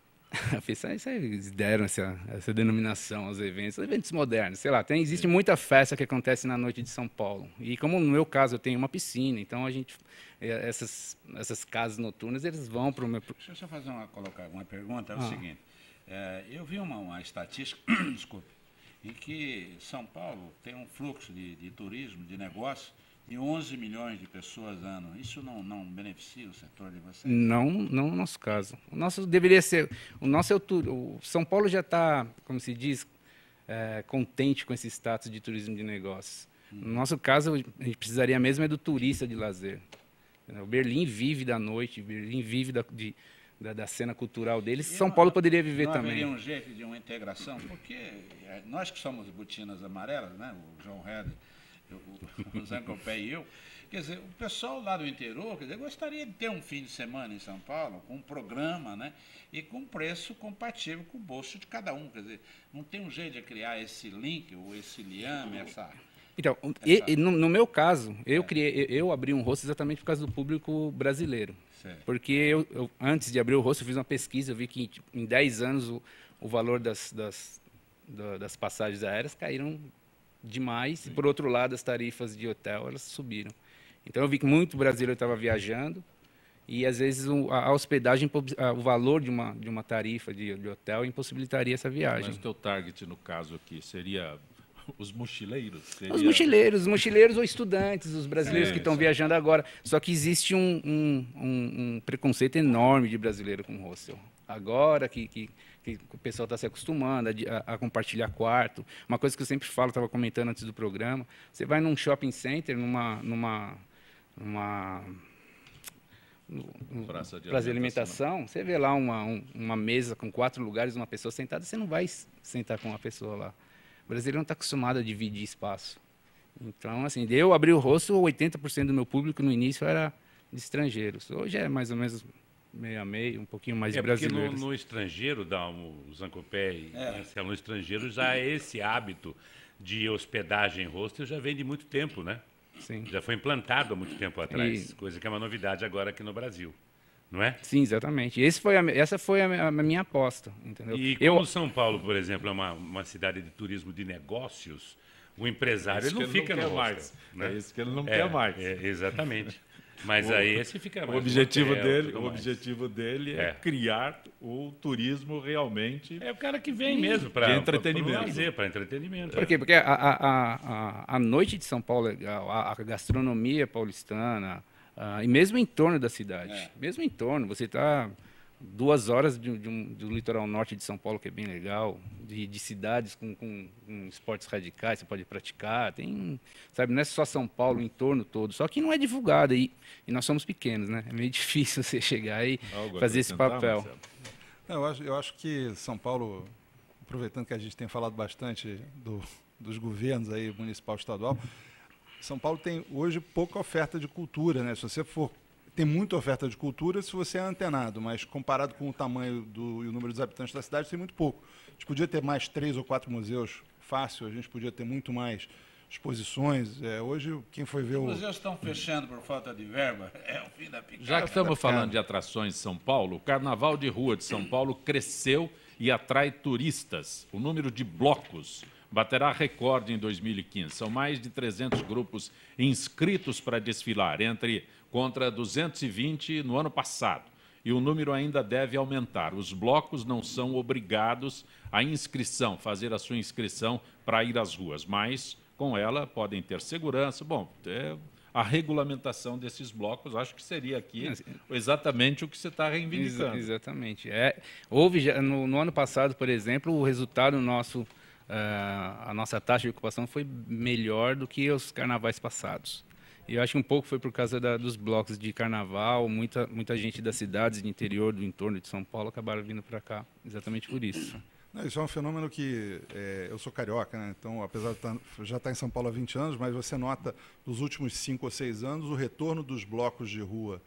Eles deram essa denominação aos eventos modernos. Sei lá, existe muita festa que acontece na noite de São Paulo. E como no meu caso eu tenho uma piscina, então essas casas noturnas, eles vão para o meu... Deixa eu só colocar uma pergunta, é o seguinte. Eu vi uma estatística, desculpe, em que São Paulo tem um fluxo de turismo, de negócio, de 11 milhões de pessoas ano. Isso não beneficia o setor de vocês? Não no nosso caso. O nosso deveria ser... O São Paulo já está, como se diz, contente com esse status de turismo de negócios. No nosso caso, a gente precisaria mesmo do turista de lazer. O Berlim vive da noite, Berlim vive da cena cultural deles. São Paulo poderia viver também. Não haveria um jeito de uma integração? Porque nós que somos botinas amarelas, né? O João Heder, o Zancopé e eu, quer dizer, o pessoal lá do interior, quer dizer, gostaria de ter um fim de semana em São Paulo, com um programa, né, e com preço compatível com o bolso de cada um, quer dizer, não tem um jeito de criar esse link, ou esse liame, Então, no meu caso, eu abri um rosto exatamente por causa do público brasileiro. Certo. Porque eu, antes de abrir o rosto, eu fiz uma pesquisa, eu vi que em 10 anos o valor das passagens aéreas caíram demais, e por outro lado as tarifas de hotel elas subiram. Então eu vi que muito brasileiro estava viajando e às vezes a hospedagem, o valor de uma tarifa de hotel impossibilitaria essa viagem. Mas o teu target no caso aqui seria os mochileiros? Os mochileiros ou estudantes, os brasileiros que estão viajando agora. Só que existe um preconceito enorme de brasileiro com hostel. Agora que o pessoal está se acostumando a compartilhar quarto. Uma coisa que eu sempre falo, estava comentando antes do programa, você vai num shopping center, numa praça de alimentação, você vê lá uma mesa com 4 lugares, uma pessoa sentada, você não vai sentar com uma pessoa lá. O brasileiro não está acostumado a dividir espaço. Então, assim, eu abri o rosto, 80% do meu público no início era de estrangeiros. Hoje é mais ou menos meio a meio, um pouquinho mais brasileiros. Porque no estrangeiro, o Zancopé e no estrangeiro já esse hábito de hospedagem em hostel já vem de muito tempo, né? Sim. Já foi implantado há muito tempo atrás, coisa que é uma novidade agora aqui no Brasil, não é? Sim, exatamente. Essa foi a minha aposta, entendeu? E como São Paulo, por exemplo, é uma cidade de turismo de negócios, o empresário ele não fica no hostel. Né? É isso que ele não quer mais. Exatamente. Mas aí esse fica mais o objetivo dele é criar o turismo realmente. É o cara que vem mesmo para entretenimento. Para entretenimento. Por quê? Porque a noite de São Paulo é legal, a gastronomia paulistana, e mesmo em torno da cidade. Mesmo em torno, você está 2 horas do litoral norte de São Paulo, que é bem legal, de cidades com esportes radicais, você pode praticar, sabe, não é só São Paulo, o entorno todo, só que não é divulgado, e nós somos pequenos, né? É meio difícil você chegar e fazer esse papel. Eu acho que São Paulo, aproveitando que a gente tem falado bastante dos governos aí, municipal e estadual, São Paulo tem hoje pouca oferta de cultura, né? Se você tem muita oferta de cultura se você é antenado, mas comparado com o tamanho e o número dos habitantes da cidade, tem muito pouco. A gente podia ter mais 3 ou 4 museus fácil, a gente podia ter muito mais exposições. Hoje, quem foi ver Os museus estão fechando por falta de verba, é o fim da picada. Já que estamos falando de atrações de São Paulo, o Carnaval de Rua de São Paulo cresceu e atrai turistas. O número de blocos baterá recorde em 2015. São mais de 300 grupos inscritos para desfilar, contra 220 no ano passado. E o número ainda deve aumentar. Os blocos não são obrigados a fazer a sua inscrição para ir às ruas, mas com ela podem ter segurança. Bom, a regulamentação desses blocos, acho que seria aqui exatamente o que você está reivindicando. Exatamente. Houve, no ano passado, por exemplo, o resultado nosso, a nossa taxa de ocupação foi melhor do que os carnavais passados. E eu acho que um pouco foi por causa dos blocos de carnaval, muita gente das cidades de interior, do entorno de São Paulo, acabaram vindo para cá, exatamente por isso. Isso é um fenômeno que eu sou carioca, né? Então, apesar de já estar em São Paulo há 20 anos, mas você nota nos últimos 5 ou 6 anos o retorno dos blocos de rua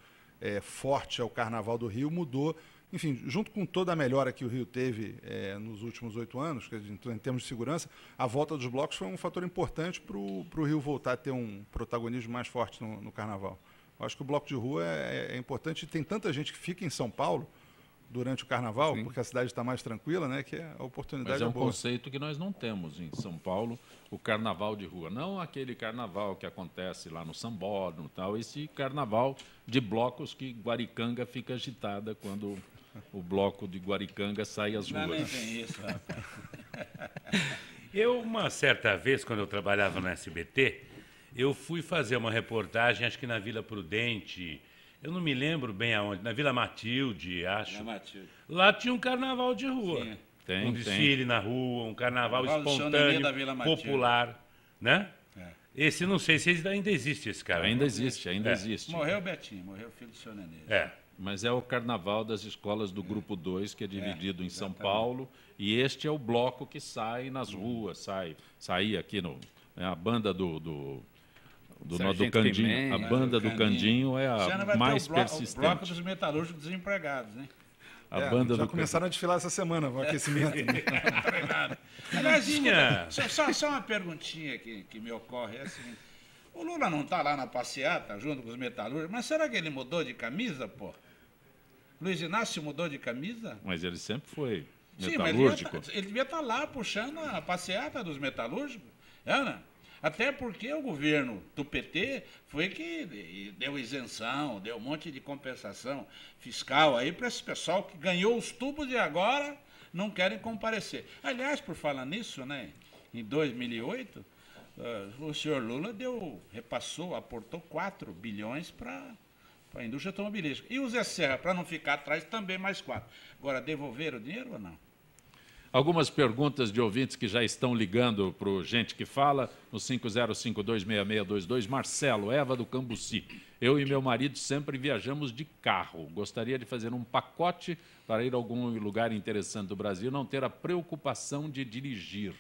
forte ao Carnaval do Rio mudou. Enfim, junto com toda a melhora que o Rio teve nos últimos 8 anos, em termos de segurança, a volta dos blocos foi um fator importante para o Rio voltar a ter um protagonismo mais forte no Carnaval. Eu acho que o bloco de rua é importante e tem tanta gente que fica em São Paulo, durante o carnaval, Sim. porque a cidade está mais tranquila, né? Que a oportunidade Mas é um boa. conceito que nós não temos em São Paulo, o carnaval de rua. Não aquele carnaval que acontece lá no Sambódromo e tal, esse carnaval de blocos que Guaricanga fica agitada quando o bloco de Guaricanga sai às ruas. Não, nem tem isso, rapaz. Eu, uma certa vez, quando eu trabalhava no SBT, eu fui fazer uma reportagem, acho que na Vila Prudente, eu não me lembro bem aonde, na Vila Matilde, acho. Na Matilde. Lá tinha um carnaval de rua. Sim. Tem, Um desfile na rua, um carnaval espontâneo, da Vila Matilde. popular, né? É. Esse, não sei se ainda existe esse cara. Ainda existe, ainda existe. Morreu o Betinho, morreu o filho do seu Nenê. É. Mas é o carnaval das escolas do Grupo 2, que é dividido em São Paulo, e este é o bloco que sai nas ruas, saía aqui a banda do Candinho. Pimenta. A banda do Candinho é Esse ano a vai mais ter o bloco persistente. dos metalúrgicos desempregados, né? A banda já do começaram a desfilar essa semana, o aquecimento. Aliás, Tinha. só uma perguntinha que me ocorre, é a seguinte. O Lula não está lá na passeata junto com os metalúrgicos, mas será que ele mudou de camisa, pô? Luiz Inácio mudou de camisa? Mas ele sempre foi Sim, metalúrgico. mas ele devia estar lá puxando a passeata dos metalúrgicos, Ana. Até porque o governo do PT foi que deu isenção, deu um monte de compensação fiscal aí para esse pessoal que ganhou os tubos e agora não querem comparecer. Aliás, por falar nisso, né, em 2008, o senhor Lula aportou 4 bilhões para a indústria automobilística. E o Zé Serra, para não ficar atrás, também mais 4. Agora, devolveram o dinheiro ou não? Algumas perguntas de ouvintes que já estão ligando para o Gente que Fala, no 50526622. Marcelo, Eva do Cambuci. Eu e meu marido sempre viajamos de carro. Gostaria de fazer um pacote para ir a algum lugar interessante do Brasil, não ter a preocupação de dirigir.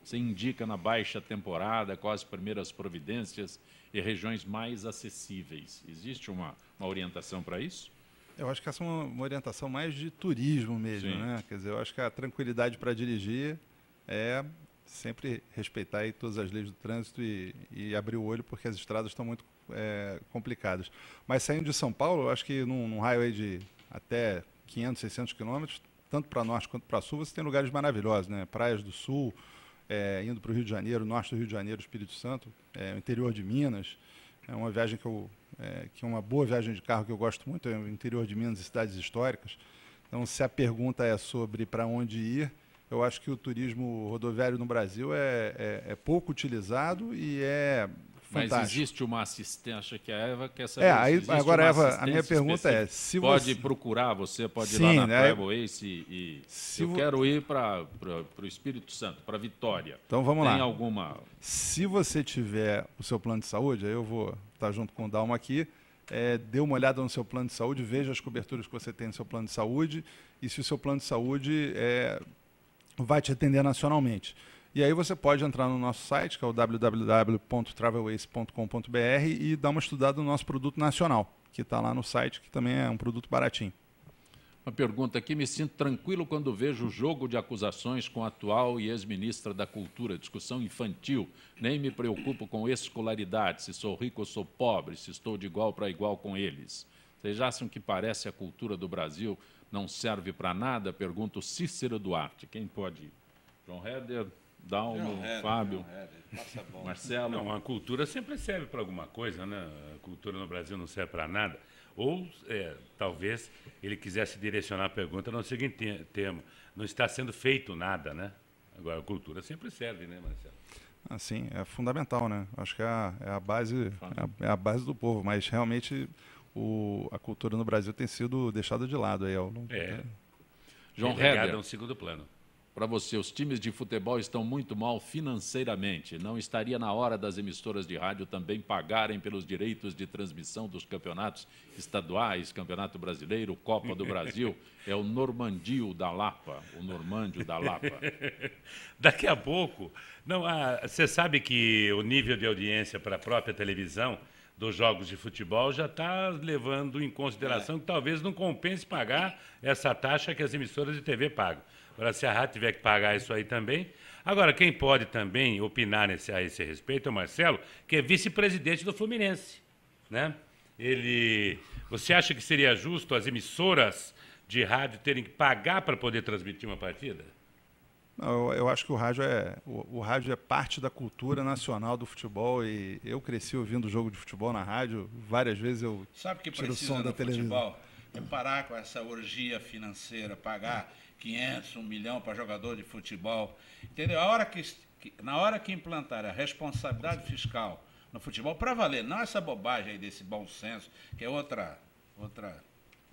Você indica na baixa temporada quais as primeiras providências e regiões mais acessíveis. Existe uma orientação para isso? Eu acho que essa é uma orientação mais de turismo mesmo, Sim. né? Quer dizer, eu acho que a tranquilidade para dirigir é sempre respeitar aí todas as leis do trânsito e abrir o olho, porque as estradas estão muito complicadas. Mas saindo de São Paulo, eu acho que num raio aí de até 500, 600 quilômetros, tanto para norte quanto para sul, você tem lugares maravilhosos, né? Praias do Sul, indo para o Rio de Janeiro, norte do Rio de Janeiro, Espírito Santo, o interior de Minas. É uma viagem que é uma boa viagem de carro que eu gosto muito, é o interior de Minas e cidades históricas. Então, se a pergunta é sobre para onde ir, eu acho que o turismo rodoviário no Brasil é pouco utilizado e é fantástico. Mas existe uma assistência que a Eva quer saber. Agora, Eva, a minha pergunta é, se pode você... procurar, você pode Sim, ir lá na né? Travel Ace e eu quero ir para o Espírito Santo, para Vitória. Então, vamos lá. Tem alguma... Se você tiver o seu plano de saúde, aí eu vou estar junto com o Dalma aqui, dê uma olhada no seu plano de saúde, veja as coberturas que você tem no seu plano de saúde e se o seu plano de saúde vai te atender nacionalmente. E aí você pode entrar no nosso site, que é o www.travelace.com.br e dar uma estudada no nosso produto nacional, que está lá no site, que também é um produto baratinho. Uma pergunta aqui, me sinto tranquilo quando vejo o jogo de acusações com a atual e ex-ministra da Cultura, discussão infantil, nem me preocupo com escolaridade, se sou rico ou sou pobre, se estou de igual para igual com eles. Vocês acham que parece a cultura do Brasil não serve para nada? Pergunta o Cícero Duarte. Quem pode ir? João Herder, Dalmo, Fábio, Marcelo. Não, a cultura sempre serve para alguma coisa, né? A cultura no Brasil não serve para nada. Ou, talvez, ele quisesse direcionar a pergunta no seguinte termo: não está sendo feito nada, né? Agora, a cultura sempre serve, né, Marcelo? Assim, é fundamental, né? Acho que é a base do povo, mas realmente a cultura no Brasil tem sido deixada de lado aí. João Herder, é um segundo plano. Para você, os times de futebol estão muito mal financeiramente. Não estaria na hora das emissoras de rádio também pagarem pelos direitos de transmissão dos campeonatos estaduais, Campeonato Brasileiro, Copa do Brasil? É o Normandio da Lapa, o Normândio da Lapa. Daqui a pouco... você sabe que o nível de audiência para a própria televisão dos jogos de futebol já está levando em consideração que talvez não compense pagar essa taxa que as emissoras de TV pagam. Agora, se a rádio tiver que pagar isso aí também... Agora, quem pode também opinar a esse respeito é o Marcelo, que é vice-presidente do Fluminense, né? Você acha que seria justo as emissoras de rádio terem que pagar para poder transmitir uma partida? Não, eu acho que o rádio é parte da cultura nacional do futebol e eu cresci ouvindo jogo de futebol na rádio. Várias vezes eu Sabe que tiro o precisa som da no televisão. futebol? É parar com essa orgia financeira, pagar 500, 1 milhão para jogador de futebol. Entendeu? Na hora que implantar a responsabilidade fiscal no futebol, para valer, não essa bobagem aí desse bom senso, que é outra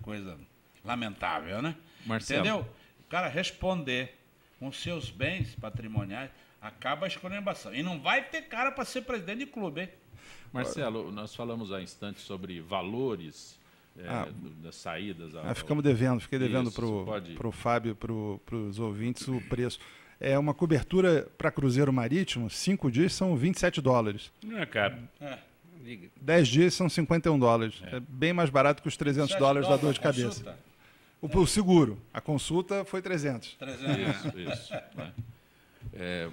coisa lamentável, né? Marcelo. Entendeu? O cara responder com seus bens patrimoniais, acaba a esculhambação. E não vai ter cara para ser presidente de clube, hein? Marcelo, nós falamos há instantes sobre valores das saídas. Fiquei devendo para o Fábio, para os ouvintes, o preço. É uma cobertura para cruzeiro marítimo, 5 dias são $27. Não é caro. 10 dias são $51. É bem mais barato que os $300 da dor de cabeça. O seguro. A consulta foi 300. Isso.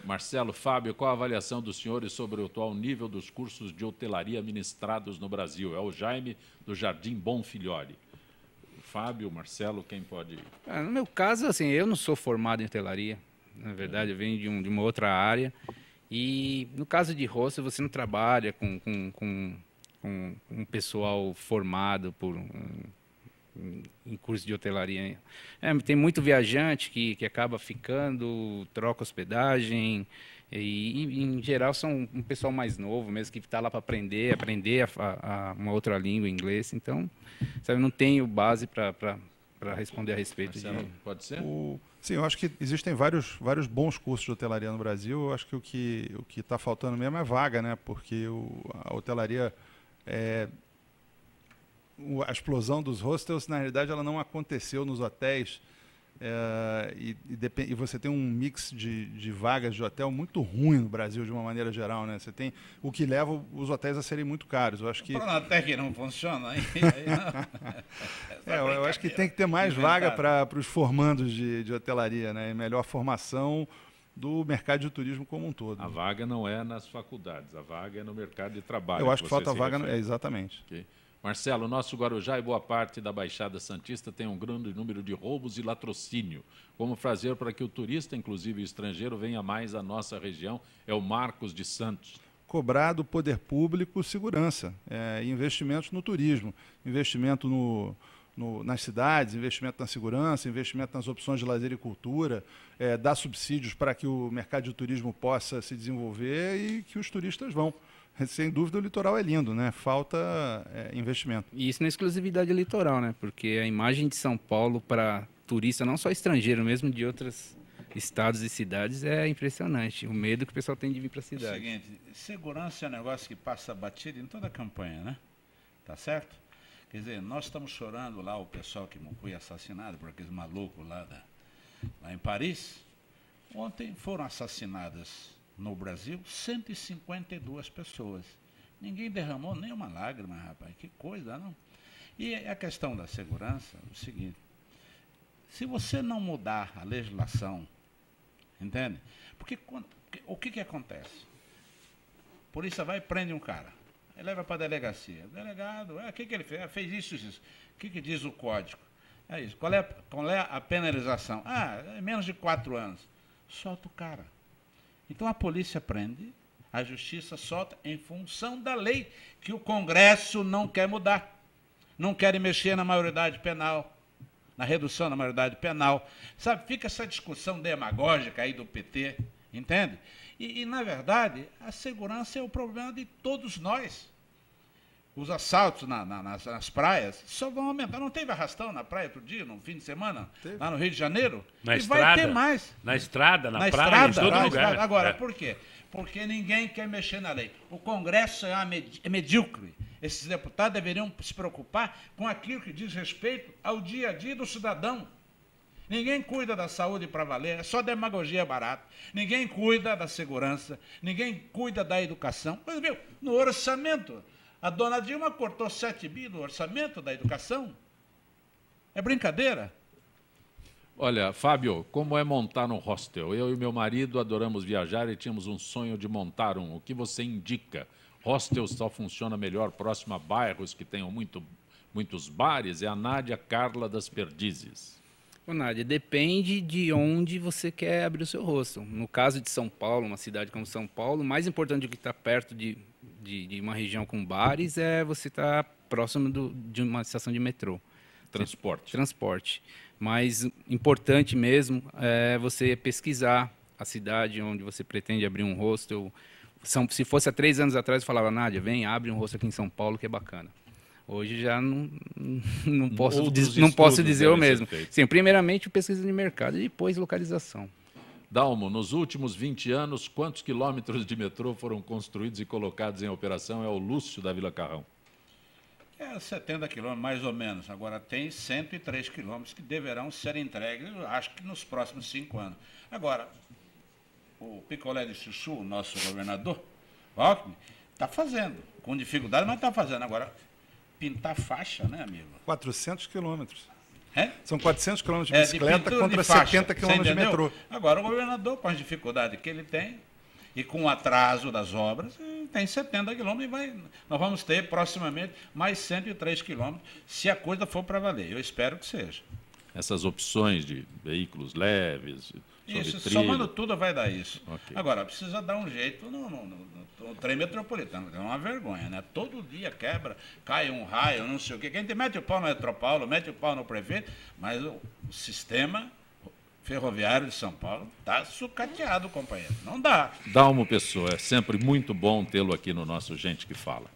Marcelo, Fábio, qual a avaliação dos senhores sobre o atual nível dos cursos de hotelaria ministrados no Brasil? É o Jaime, do Jardim Bom Filholi. Fábio, Marcelo, quem pode... No meu caso, assim, eu não sou formado em hotelaria. Na verdade, eu venho de uma outra área. E no caso de hostel, você não trabalha com um pessoal formado em curso de hotelaria. Tem muito viajante que acaba ficando, troca hospedagem, e em geral são um pessoal mais novo mesmo, que está lá para aprender uma outra língua, inglês. Então, sabe, não tenho base para responder a respeito. Marcelo, pode ser? Sim, eu acho que existem vários bons cursos de hotelaria no Brasil. Eu acho que o que está faltando mesmo é vaga, né? Porque a hotelaria... a explosão dos hostels, na realidade, ela não aconteceu nos hotéis. E você tem um mix de vagas de hotel muito ruim no Brasil, de uma maneira geral, né? Você tem o que leva os hotéis a serem muito caros. Eu acho que até que não funciona aí não. Eu acho que tem que ter mais vaga para os formandos de hotelaria, né? E melhor formação do mercado de turismo como um todo. A vaga não é nas faculdades, a vaga é no mercado de trabalho. Eu acho que falta vaga, exatamente. Okay. Marcelo, o nosso Guarujá e boa parte da Baixada Santista tem um grande número de roubos e latrocínio. Como fazer para que o turista, inclusive o estrangeiro, venha mais à nossa região? É o Marcos de Santos. Cobrar do poder público segurança, investimentos no turismo, investimento nas cidades, investimento na segurança, investimento nas opções de lazer e cultura, dar subsídios para que o mercado de turismo possa se desenvolver e que os turistas vão. Sem dúvida, o litoral é lindo, né? Falta investimento. E isso não é exclusividade litoral, né? Porque a imagem de São Paulo para turista, não só estrangeiro, mesmo de outros estados e cidades, é impressionante. O medo que o pessoal tem de vir para a cidade. É o seguinte, segurança é um negócio que passa batido em toda a campanha, né? Tá certo? Quer dizer, nós estamos chorando lá o pessoal que foi assassinado por aqueles malucos lá em Paris. Ontem foram assassinadas no Brasil 152 pessoas. Ninguém derramou nem uma lágrima, rapaz. Que coisa, não? E a questão da segurança é o seguinte: se você não mudar a legislação, entende? Porque o que acontece? A polícia vai e prende um cara. Aí leva para a delegacia. O delegado, o que ele fez? Fez isso. O que diz o código? É isso. Qual é a penalização? É menos de 4 anos. Solta o cara. Então a polícia prende, a justiça solta em função da lei que o Congresso não quer mudar. Não querem mexer na maioridade penal, na redução da maioridade penal. Sabe, fica essa discussão demagógica aí do PT, entende? E na verdade, a segurança é o problema de todos nós. Os assaltos nas praias só vão aumentar. Não teve arrastão na praia outro dia, no fim de semana, lá no Rio de Janeiro? Vai ter mais. Na estrada, na praia, em todo lugar. Agora, por quê? Porque ninguém quer mexer na lei. O Congresso é medíocre. Esses deputados deveriam se preocupar com aquilo que diz respeito ao dia a dia do cidadão. Ninguém cuida da saúde para valer, é só demagogia barata. Ninguém cuida da segurança, ninguém cuida da educação. Mas, viu, no orçamento... A dona Dilma cortou 7 bi do orçamento da educação. É brincadeira? Olha, Fábio, como é montar um hostel? Eu e meu marido adoramos viajar e tínhamos um sonho de montar um. O que você indica? Hostel só funciona melhor próximo a bairros que tenham muitos bares? É a Nádia Carla das Perdizes. Ô, Nádia, depende de onde você quer abrir o seu hostel. No caso de São Paulo, uma cidade como São Paulo, o mais importante do que estar perto de uma região com bares é você estar próximo de uma estação de metrô. Transporte. Mas importante mesmo é você pesquisar a cidade onde você pretende abrir um hostel. Se fosse há 3 anos atrás, eu falava, Nádia, vem, abre um hostel aqui em São Paulo que é bacana. Hoje já não posso dizer o mesmo. Sim, primeiramente pesquisa de mercado e depois localização. Dalmo, nos últimos 20 anos, quantos quilômetros de metrô foram construídos e colocados em operação? É o Lúcio da Vila Carrão. 70 quilômetros, mais ou menos. Agora, tem 103 quilômetros que deverão ser entregues, acho que nos próximos 5 anos. Agora, o Picolé de Chuchu, o nosso governador, Alckmin, está fazendo. Com dificuldade, mas está fazendo. Agora, pintar faixa, né, amigo? 400 quilômetros. É? São 400 quilômetros de bicicleta contra 70 quilômetros de metrô. Agora, o governador, com as dificuldades que ele tem, e com o atraso das obras, tem 70 quilômetros e nós vamos ter proximamente mais 103 quilômetros, se a coisa for para valer. Eu espero que seja. Essas opções de veículos leves, isso, somando tudo vai dar isso. Okay. Agora, precisa dar um jeito no trem metropolitano, é uma vergonha, né? Todo dia quebra, cai um raio, não sei o quê. Quem mete o pau no Metropaulo, mete o pau no prefeito, mas o sistema ferroviário de São Paulo está sucateado, companheiro. Não dá. Dalmo Pessoa, é sempre muito bom tê-lo aqui no nosso Gente que Fala.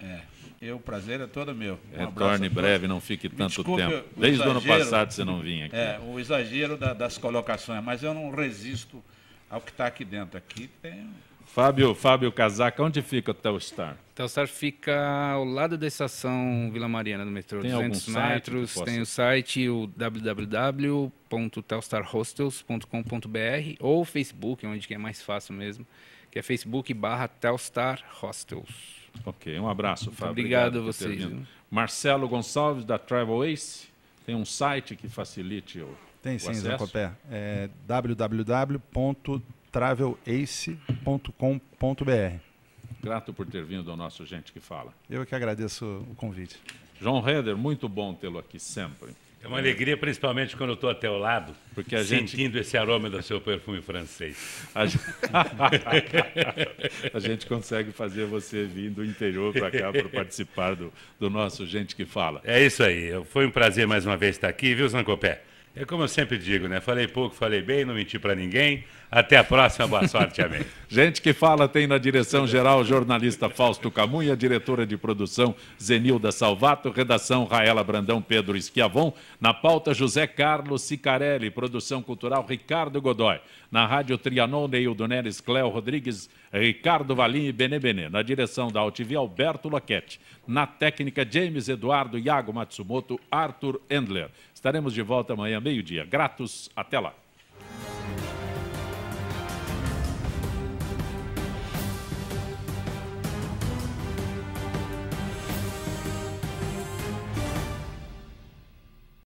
O prazer é todo meu. Retorne breve, não fique tanto tempo. Desde o ano passado você não vinha aqui. O exagero das colocações, mas eu não resisto ao que está aqui dentro. Aqui tem... Fábio Casaca, onde fica o Telstar? O Telstar fica ao lado da estação Vila Mariana, no metrô, tem 200 metros. Tem o site, o www.telstarhostels.com.br ou o Facebook, onde que é mais fácil mesmo, que é Facebook/Telstar Hostels. Ok, um abraço, Fábio. Obrigado a vocês. Marcelo Gonçalves, da Travel Ace, tem um site que facilite o Tem sim, acesso? Zé Copé. É www.travelace.com.br. Grato por ter vindo ao nosso Gente que Fala. Eu que agradeço o convite. João Reder, muito bom tê-lo aqui sempre. É uma alegria, principalmente quando eu estou até o lado, porque sentindo esse aroma do seu perfume francês. A gente consegue fazer você vir do interior para cá para participar do nosso Gente que Fala. É isso aí. Foi um prazer mais uma vez estar aqui, viu, Zancopé? É como eu sempre digo, né? Falei pouco, falei bem, não menti para ninguém. Até a próxima, boa sorte, amém. Gente que Fala tem na direção-geral o jornalista Fausto Camunha, diretora de produção Zenilda Salvato, redação Raela Brandão, Pedro Schiavon, na pauta José Carlos Sicarelli, produção cultural Ricardo Godoy, na rádio Trianon, Neildo Neres, Cléo Rodrigues, Ricardo Valim e Benê, na direção da UTV Alberto Laquete, na técnica James Eduardo, Iago Matsumoto, Arthur Endler. Estaremos de volta amanhã, meio-dia. Gratos, até lá.